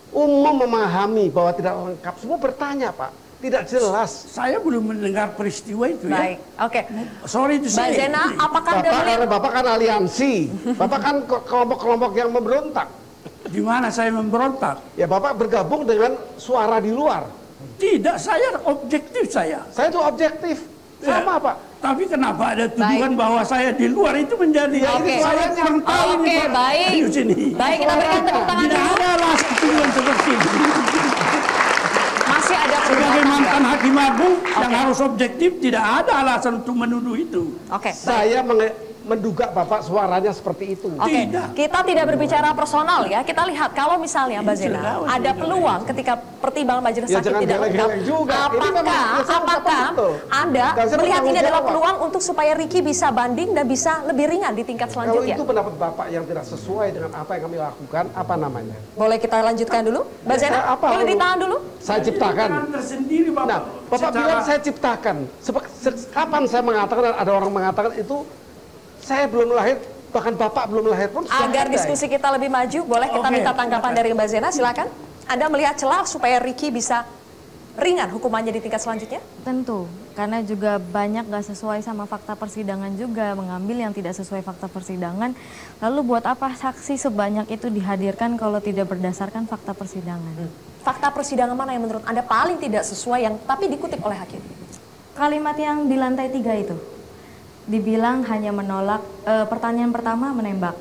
Umum memahami bahwa tidak lengkap. Semua bertanya Pak, tidak jelas. Saya belum mendengar peristiwa itu baik. ya. Oke. Sorry itu Mbak Zena, apakah Anda Bapak, melihat karena Bapak kan aliansi, Bapak kan kelompok-kelompok yang memberontak. Di mana saya memberontak? Ya Bapak bergabung dengan suara di luar. Tidak, saya objektif saya. Saya itu objektif, sama Pak. Tapi kenapa ada tuduhan bahwa saya di luar itu menjadi saya kurang tahu Oke, ini, Pak. baik. Ayo sini. Baik, kita berikan tepuk tangan Tidak dulu. ada alasan tuduhan seperti itu. Masih ada Sebagai perdebatan, mantan Mbak? Hakim Agung yang harus objektif, tidak ada alasan untuk menuduh itu. Oke. Saya menduga Bapak suaranya seperti itu. Oke, kita tidak berbicara personal ya. Kita lihat kalau misalnya Mbak Zena ada peluang ketika pertimbangan majelis hakim tidak lengkap, apakah Anda melihat ini adalah peluang untuk supaya Ricky bisa banding dan bisa lebih ringan di tingkat selanjutnya? Kalau itu pendapat Bapak yang tidak sesuai dengan apa yang kami lakukan, apa namanya? Boleh kita lanjutkan dulu, Mbak Zena? Boleh ditahan dulu? Saya ciptakan. Nah, Bapak bilang saya ciptakan. Kapan saya mengatakan dan ada orang mengatakan itu? Saya belum lahir, bahkan Bapak belum lahir pun. Agar diskusi kita lebih maju, boleh kita minta tanggapan dari Mbak Zena, silakan. Anda melihat celah supaya Ricky bisa ringan hukumannya di tingkat selanjutnya? Tentu, karena juga banyak gak sesuai sama fakta persidangan juga, mengambil yang tidak sesuai fakta persidangan. Lalu buat apa saksi sebanyak itu dihadirkan kalau tidak berdasarkan fakta persidangan? Fakta persidangan mana yang menurut Anda paling tidak sesuai yang tapi dikutip oleh hakim? Kalimat yang di lantai 3 itu. Dibilang hanya menolak, pertanyaan pertama menembak.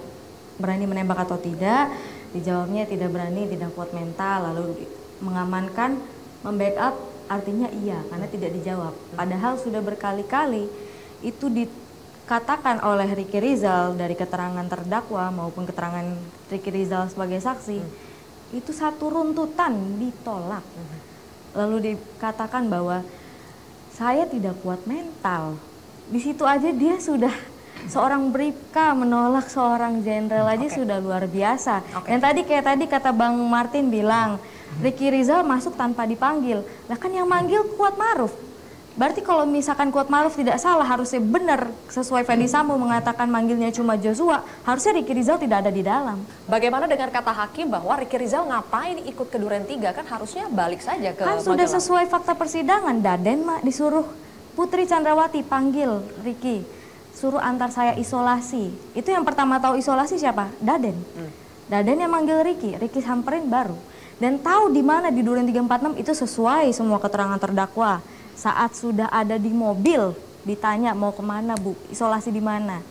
Berani menembak atau tidak? Dijawabnya tidak berani, tidak kuat mental. Lalu mengamankan, membackup artinya iya, karena tidak dijawab. Padahal sudah berkali-kali itu dikatakan oleh Ricky Rizal dari keterangan terdakwa maupun keterangan Ricky Rizal sebagai saksi. Itu satu runtutan ditolak. Lalu dikatakan bahwa saya tidak kuat mental. Di situ aja dia sudah seorang bribka menolak seorang jenderal aja sudah luar biasa. Yang kayak tadi kata Bang Martin bilang, Ricky Rizal masuk tanpa dipanggil. Lah kan yang manggil Kuat Maruf. Berarti kalau misalkan Kuat Maruf tidak salah, harusnya benar sesuai Ferdy Sambo mengatakan manggilnya cuma Joshua, harusnya Ricky Rizal tidak ada di dalam. Bagaimana dengan kata hakim bahwa Ricky Rizal ngapain ikut ke Duren 3, kan harusnya balik saja ke Kan sudah sesuai fakta persidangan, Daden mah disuruh Putri Chandrawati panggil Ricky, suruh antar saya isolasi. Itu yang pertama tahu isolasi siapa? Daden. Daden yang manggil Ricky samperin baru. Dan tahu di mana di Duren 346 itu sesuai semua keterangan terdakwa. Saat sudah ada di mobil, ditanya mau kemana Bu, isolasi di mana?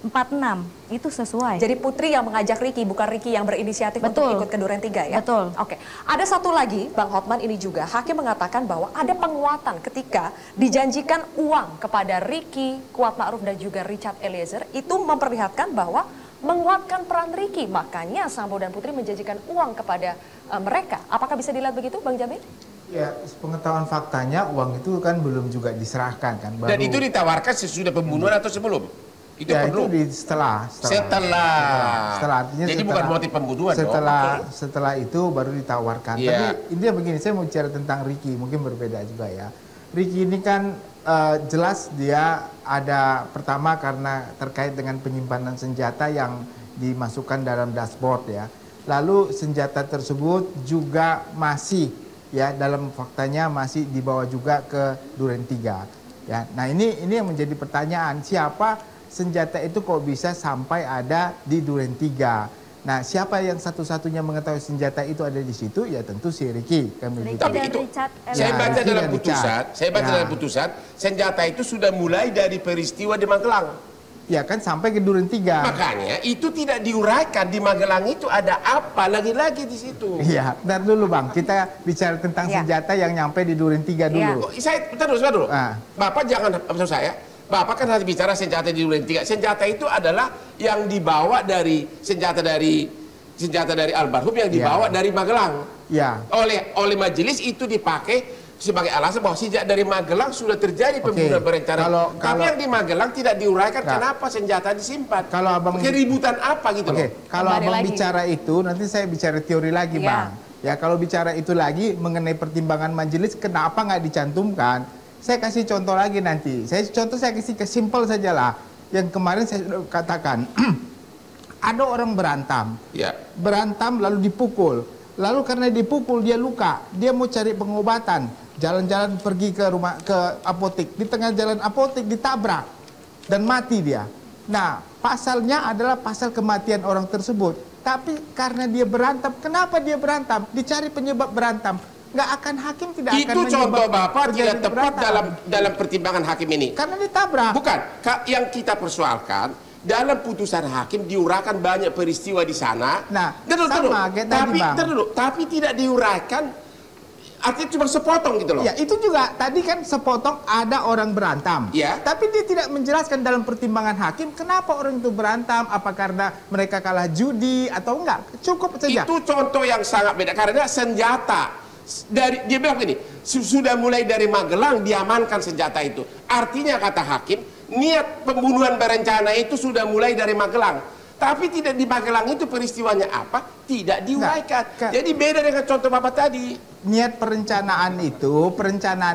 46, itu sesuai. Jadi Putri yang mengajak Ricky, bukan Ricky yang berinisiatif untuk ikut ke Duren 3 ya? Betul. Oke, ada satu lagi Bang Hotman, ini juga hakim mengatakan bahwa ada penguatan ketika dijanjikan uang kepada Ricky, Kuat Ma'ruf dan juga Richard Eliezer, itu memperlihatkan bahwa menguatkan peran Ricky, makanya Sambo dan Putri menjanjikan uang kepada mereka. Apakah bisa dilihat begitu Bang Jamil? Ya, pengetahuan faktanya uang itu kan belum juga diserahkan kan. Baru... Dan itu ditawarkan sesudah pembunuhan atau sebelum? Itu ya, perlu. itu setelah artinya jadi bukan motif pembunuhan setelah itu baru ditawarkan. Tapi intinya begini, saya mau bicara tentang Ricky, mungkin berbeda juga ya. Ricky ini kan jelas dia ada pertama karena terkait dengan penyimpanan senjata yang dimasukkan dalam dashboard ya. Lalu senjata tersebut juga masih ya dalam faktanya masih dibawa juga ke Duren 3 ya. Nah ini yang menjadi pertanyaan, siapa senjata itu kok bisa sampai ada di Duren 3. Nah, siapa yang satu-satunya mengetahui senjata itu ada di situ? Ya tentu si Ricky. Tapi itu saya baca dalam putusan, senjata itu sudah mulai dari peristiwa di Magelang. Ya kan sampai ke Duren 3. Makanya itu tidak diuraikan di Magelang itu ada apa lagi-lagi di situ. Iya, bentar dulu Bang. Kita bicara tentang senjata yang nyampe di Duren 3 dulu. Bentar dulu. Bapak jangan maksud saya. Bapak kan harus bicara senjata di Duren 3. Senjata itu adalah yang dibawa dari senjata dari almarhum yang dibawa dari Magelang. Ya. Oleh majelis itu dipakai sebagai alasan bahwa sejak dari Magelang sudah terjadi pembunuhan berencana. Tapi yang di Magelang tidak diuraikan kenapa senjata disimpan. Kalau abang keributan apa gitu loh. Kalau abang bicara itu, nanti saya bicara teori lagi Bang. Ya kalau bicara itu lagi mengenai pertimbangan majelis, kenapa nggak dicantumkan? Saya kasih contoh lagi nanti. Saya kasih simpel saja lah. Yang kemarin saya sudah katakan, ada orang berantam, berantam lalu dipukul. Lalu karena dipukul dia luka, dia mau cari pengobatan, jalan-jalan pergi ke apotek. Di tengah jalan apotek ditabrak dan mati dia. Nah, pasalnya adalah pasal kematian orang tersebut. Tapi karena dia berantam, kenapa dia berantam? Dicari penyebab berantam. Nggak akan hakim tidak akan itu contoh Bapak tidak tepat dalam pertimbangan hakim ini. Karena ditabrak. Bukan, yang kita persoalkan dalam putusan hakim diuraikan banyak peristiwa di sana. Nah, tapi tidak diuraikan Artinya cuma sepotong gitu loh. Ya, itu juga tadi kan sepotong ada orang berantam. Ya. Tapi dia tidak menjelaskan dalam pertimbangan hakim kenapa orang itu berantam, apa karena mereka kalah judi atau enggak. Cukup saja. Itu contoh yang sangat beda karena senjata dari dia bilang gini, sudah mulai dari Magelang diamankan senjata itu. Artinya kata hakim, niat pembunuhan berencana itu sudah mulai dari Magelang. Tapi tidak di Magelang itu peristiwanya apa? Tidak diuraikan. Jadi beda dengan contoh Bapak tadi. Niat perencanaan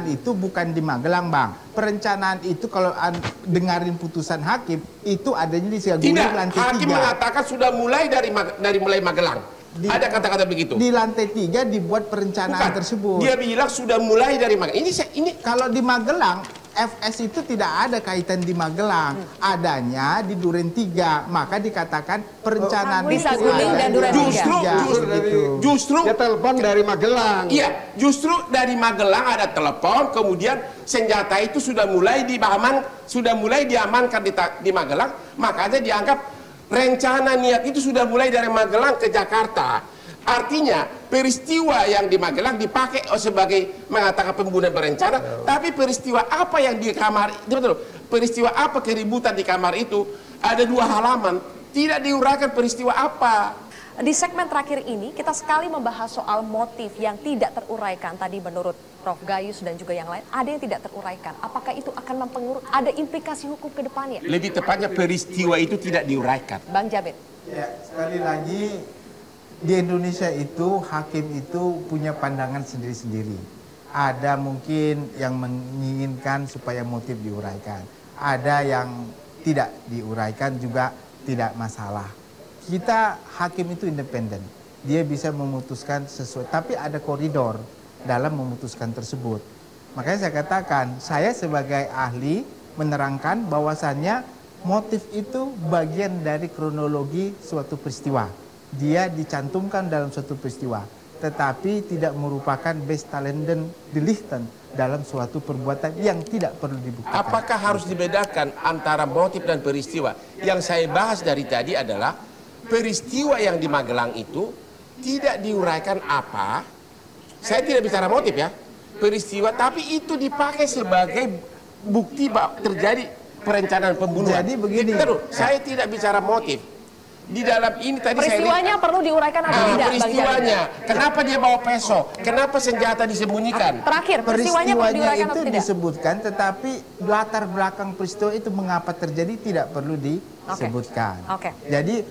itu bukan di Magelang, Bang. Perencanaan itu kalau dengarin putusan hakim itu adanya di Siaguling lantai 3. Hakim mengatakan sudah mulai dari mulai Magelang. Ada kata-kata begitu. Di lantai 3 dibuat perencanaan tersebut. Dia bilang sudah mulai dari Magelang. Ini kalau di Magelang FS itu tidak ada kaitan di Magelang, adanya di Duren 3, maka dikatakan perencanaan di Saguling dan Duren 3. Justru dia telepon dari Magelang. Iya, justru dari Magelang ada telepon, kemudian senjata itu sudah mulai diamankan di Magelang, makanya dianggap rencana niat itu sudah mulai dari Magelang ke Jakarta. Artinya peristiwa yang di Magelang dipakai sebagai mengatakan pembunuhan berencana, tapi peristiwa apa yang di kamar itu, peristiwa apa keributan di kamar itu ada 2 halaman, tidak diuraikan peristiwa apa. Di segmen terakhir ini kita sekali membahas soal motif yang tidak teruraikan tadi menurut Prof. Gayus dan juga yang lain, ada yang tidak teruraikan. Apakah itu akan mempengaruhi, ada implikasi hukum ke depannya? Lebih tepatnya peristiwa itu tidak diuraikan. Bang Jabir. Ya, sekali lagi di Indonesia itu hakim itu punya pandangan sendiri-sendiri. Ada mungkin yang menginginkan supaya motif diuraikan. Ada yang tidak diuraikan juga tidak masalah. Kita hakim itu independen. Dia bisa memutuskan sesuai, tapi ada koridor dalam memutuskan tersebut. Makanya saya katakan, saya sebagai ahli menerangkan bahwasannya motif itu bagian dari kronologi suatu peristiwa. Dia dicantumkan dalam suatu peristiwa, tetapi tidak merupakan Bestalenden Delichten dalam suatu perbuatan yang tidak perlu dibuktikan. Apakah harus dibedakan antara motif dan peristiwa? Yang saya bahas dari tadi adalah peristiwa yang di Magelang itu tidak diuraikan apa. Saya tidak bicara motif ya, peristiwa, tapi itu dipakai sebagai bukti bahwa terjadi perencanaan pembunuhan. Jadi begini, saya tidak bicara motif. Di dalam ini tadi peristiwanya perlu diuraikan atau tidak? Peristiwanya, kenapa dia bawa peso? Kenapa senjata disembunyikan? Terakhir, peristiwanya perlu diuraikan atau itu tidak? disebutkan, tetapi latar belakang peristiwa itu mengapa terjadi tidak perlu disebutkan. Oke. Jadi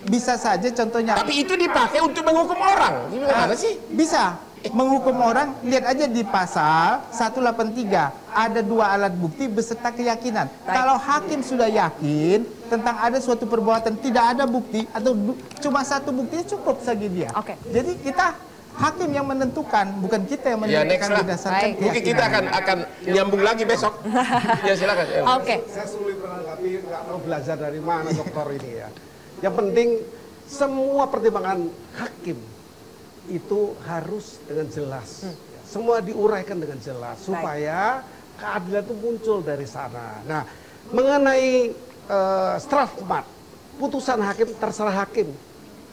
bisa saja contohnya. Tapi itu dipakai untuk menghukum orang. Gimana sih? Bisa menghukum orang, lihat aja di pasal 183 ada 2 alat bukti beserta keyakinan. Kalau hakim sudah yakin tentang ada suatu perbuatan tidak ada bukti atau cuma 1 bukti cukup bagi dia. Jadi kita hakim yang menentukan, bukan kita yang menentukan berdasarkan keyakinan. Mungkin kita akan nyambung lagi besok. Ya silakan. Saya sulit menanggapi, nggak mau belajar dari mana dokter ini ya. Yang penting semua pertimbangan hakim itu harus dengan jelas. Semua diuraikan dengan jelas supaya keadilan itu muncul dari sana. Nah, mengenai strafmat, putusan hakim terserah hakim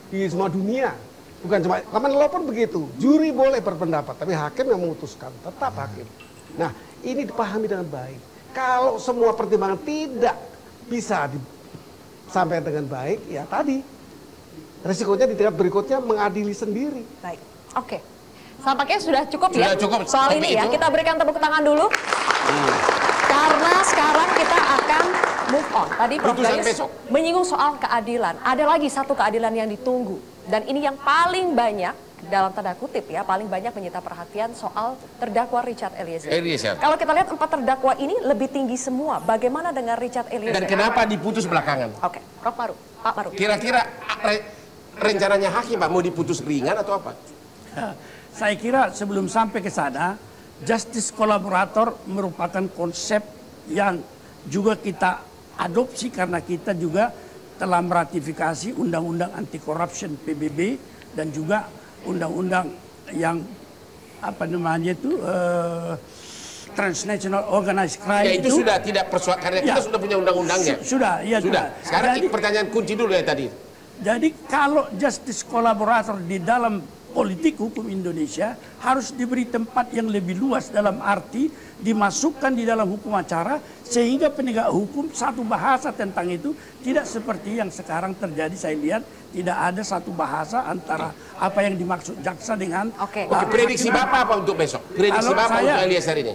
di semua dunia. Bukan cuma common law pun begitu. Juri boleh berpendapat, tapi hakim yang memutuskan, tetap hakim. Nah, ini dipahami dengan baik. Kalau semua pertimbangan tidak bisa disampaikan dengan baik, ya tadi resikonya di tingkat berikutnya mengadili sendiri. Baik, oke. Tampaknya sudah cukup ya soal ini ya. Kita berikan tepuk tangan dulu. Karena sekarang kita akan move on. Tadi Prof. Gayus menyinggung soal keadilan. Ada lagi satu keadilan yang ditunggu. Dan ini yang paling banyak, dalam tanda kutip ya, paling banyak menyita perhatian soal terdakwa Richard Eliezer. Kalau kita lihat 4 terdakwa ini lebih tinggi semua. Bagaimana dengan Richard Eliezer? Dan kenapa diputus belakangan? Oke, Prof. Maru, Pak Maru. Kira-kira rencananya hakim Pak mau diputus ringan atau apa? Saya kira sebelum sampai ke sana, justice kolaborator merupakan konsep yang juga kita adopsi karena kita juga telah meratifikasi undang-undang anti corruption PBB dan juga undang-undang yang apa namanya itu transnational organized crime. Ya itu sudah tidak persoalan karena kita sudah punya undang-undangnya. Sudah. Sekarang jadi, pertanyaan kunci dulu ya tadi. Jadi kalau justice kolaborator di dalam politik hukum Indonesia harus diberi tempat yang lebih luas, dalam arti dimasukkan di dalam hukum acara sehingga penegak hukum satu bahasa tentang itu, tidak seperti yang sekarang terjadi. Saya lihat tidak ada satu bahasa antara apa yang dimaksud jaksa dengan prediksi Bapak apa untuk besok? Prediksi Bapak untuk Eliezer ini?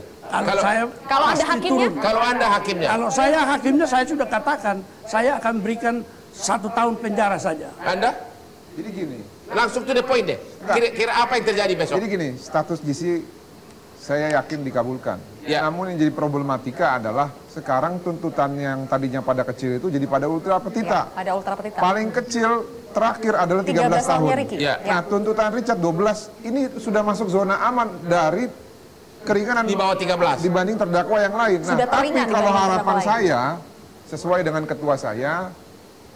Kalau Anda hakimnya? Kalau Anda hakimnya? Kalau saya hakimnya, saya sudah katakan saya akan berikan 1 tahun penjara saja. Anda? Jadi gini. Langsung to the point deh. Kira-kira apa yang terjadi besok? Jadi gini, status GC saya yakin dikabulkan. Ya. Namun yang jadi problematika adalah sekarang tuntutan yang tadinya pada kecil itu jadi pada ultra petita. Ya, pada ultra petita. Paling kecil terakhir adalah 13 tahun. Ya. Nah, tuntutan Richard 12 ini sudah masuk zona aman dari keringanan di bawah 13 dibanding terdakwa yang lain. Nah, tapi kalau harapan saya sesuai dengan ketua saya,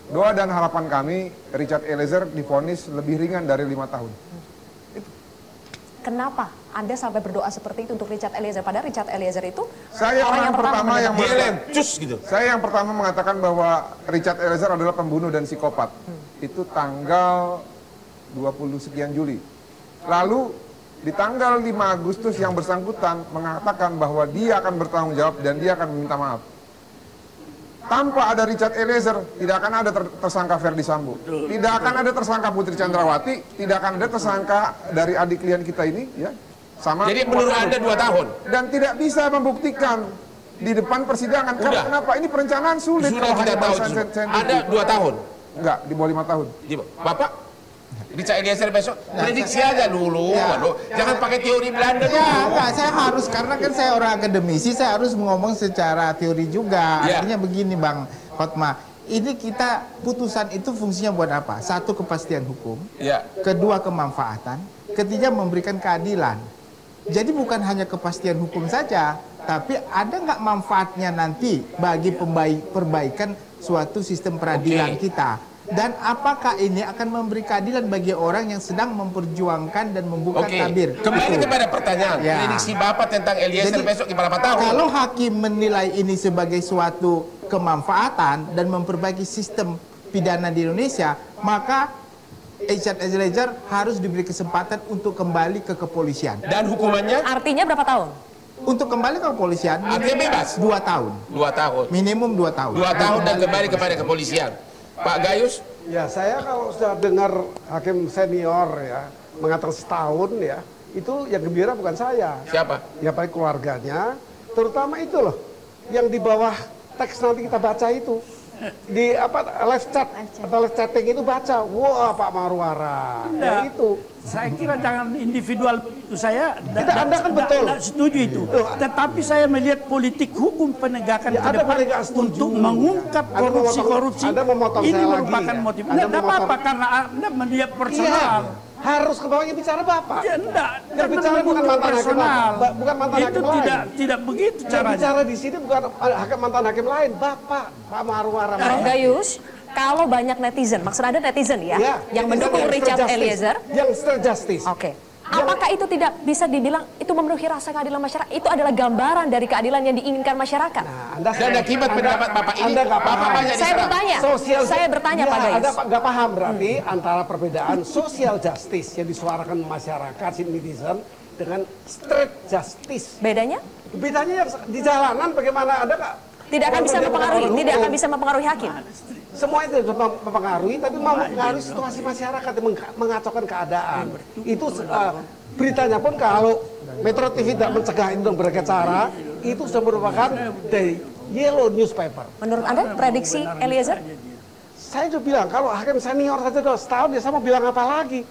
doa dan harapan kami Richard Eliezer divonis lebih ringan dari 5 tahun. Kenapa Anda sampai berdoa seperti itu untuk Richard Eliezer? Padahal Richard Eliezer itu saya orang yang pertama yang gitu. Saya yang pertama mengatakan bahwa Richard Eliezer adalah pembunuh dan psikopat. Itu tanggal 20 sekian Juli. Lalu di tanggal 5 Agustus yang bersangkutan mengatakan bahwa dia akan bertanggung jawab dan dia akan meminta maaf. Tanpa ada Richard Eliezer, tidak akan ada tersangka Ferdi Sambo. Tidak akan ada tersangka Putri Chandrawati, tidak akan ada tersangka dari adik klien kita ini, ya. Sama. Jadi menurut Anda 2 tahun? Dan tidak bisa membuktikan di depan persidangan. Karena kenapa? Ini perencanaan sulit. Sudah kita tahu. Ada 2 tahun? Enggak, di bawah 5 tahun. Bapak? Richard Eliezer besok, prediksi aja dulu. Jangan pakai teori Belanda dulu. Enggak, saya harus, karena kan saya orang akademisi, saya harus ngomong secara teori juga. Artinya begini Bang Hotma, ini kita putusan itu fungsinya buat apa? 1, kepastian hukum. 2, kemanfaatan. 3, memberikan keadilan. Jadi bukan hanya kepastian hukum saja, tapi ada nggak manfaatnya nanti bagi perbaikan suatu sistem peradilan kita? Dan apakah ini akan memberi keadilan bagi orang yang sedang memperjuangkan dan membuka tabir? Kembali kepada pertanyaan, prediksi Bapak tentang Eliezer besok berapa tahun? Kalau hakim menilai ini sebagai suatu kemanfaatan dan memperbaiki sistem pidana di Indonesia, maka Richard Eliezer harus diberi kesempatan untuk kembali ke kepolisian. Dan hukumannya? Artinya berapa tahun? Untuk kembali ke kepolisian, artinya bebas? 2 tahun. 2 tahun? Minimum 2 tahun. 2 tahun dan kembali kepada kepolisian. Pak Gayus? Ya, saya kalau sudah dengar hakim senior ya mengatakan setahun ya, itu yang gembira bukan saya. Siapa? Ya paling keluarganya, terutama itu loh yang di bawah teks nanti kita baca itu. Di live chat atau live chatting itu baca, wah Pak Marwara. Ya itu. Saya kira jangan individual itu, saya Anda kan betul setuju itu. Tetapi saya melihat politik hukum penegakan ke depan untuk mengungkap korupsi-korupsi ini merupakan motif. Tidak apa-apa karena Anda melihat personal. Harus ke bawahnya bicara Bapak. Ya enggak. Yang bicara bukan mantan hakim lain. Bukan mantan hakim lain. Itu tidak begitu caranya. Bicara di sini bukan mantan hakim lain, Bapak, Pak Marwara. Gayus, kalau banyak netizen, maksud Anda netizen ya, yang mendukung Richard Eliezer, yang setelah justice. Oke. Apakah itu tidak bisa dibilang itu memenuhi rasa keadilan masyarakat? Itu adalah gambaran dari keadilan yang diinginkan masyarakat. Nah, dan akibat pendapat Bapak ini, Bapak banyak saya bertanya, saya bertanya Pak Gayus. Anda nggak paham berarti antara perbedaan social justice yang disuarakan masyarakat, netizen, dengan street justice. Bedanya? Bedanya yang di jalanan bagaimana ada nggak? Tidak akan bisa mempengaruhi, tidak akan bisa mempengaruhi hakim. Semua itu mempengaruhi, tapi mempengaruhi situasi masyarakat, mengacaukan keadaan. Itu beritanya pun kalau Metro TV tidak mencegah itu dengan berbagai cara, itu sudah merupakan the yellow newspaper. Menurut Anda prediksi Eliezer? Saya sudah bilang kalau hakim senior saja sudah setahun, ya saya mau bilang apa lagi?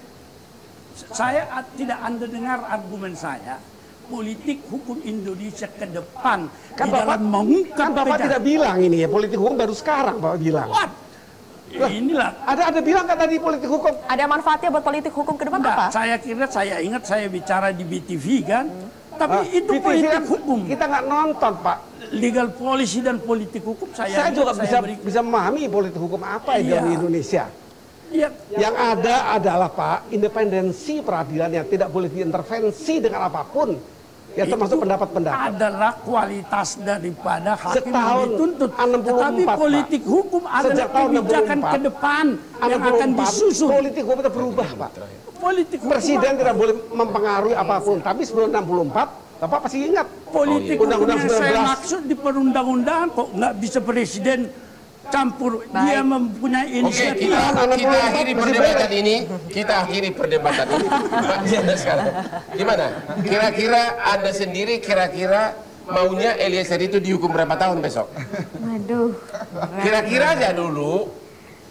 Saya tidak Anda dengar argumen saya. Politik hukum Indonesia ke depan kan di dalam mengungkap Bapak tidak bilang ini ya, politik hukum baru sekarang Bapak bilang. What? Inilah. Ada bilang kan tadi politik hukum. Ada manfaatnya buat politik hukum ke depan apa? Saya kira, saya ingat saya bicara di BTV kan. Tapi itu BTV politik kan hukum. Kita nggak nonton Pak. Legal policy dan politik hukum saya juga bisa memahami politik hukum apa di Indonesia. Ya. Yang ada adalah Pak, independensi peradilan yang tidak boleh diintervensi dengan apapun. Ya termasuk pendapat-pendapat. Adalah kualitas daripada hakim yang dituntut. 64, tetapi politik hukum adalah kebijakan ke depan yang akan disusun. Politik hukum itu berubah Pak. politik Presiden tidak boleh mempengaruhi apapun, tapi sebelum 64 Bapak pasti ingat politik hukum Undang-Undang yang saya 19. maksud di perundang-undangan kok nggak bisa presiden campur. Dia mempunyai Oke, inisiatif. kita akhiri perdebatan ini. Kita akhiri perdebatan ini. Pak Jenda sekarang. Gimana? Kira-kira Anda sendiri kira-kira maunya Eliezer itu dihukum berapa tahun besok? Waduh. Kira-kira aja dulu.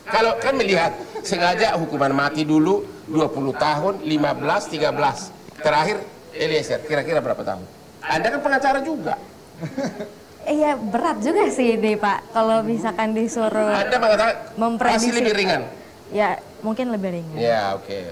Kalau kan melihat sengaja hukuman mati dulu 20 tahun, 15, 13. Terakhir Eliezer, kira-kira berapa tahun? Anda kan pengacara juga. Iya berat juga sih ini Pak. Kalau misalkan disuruh Anda mengatakan masih memprediksi. lebih ringan. Ya mungkin lebih ringan. Ya, oke.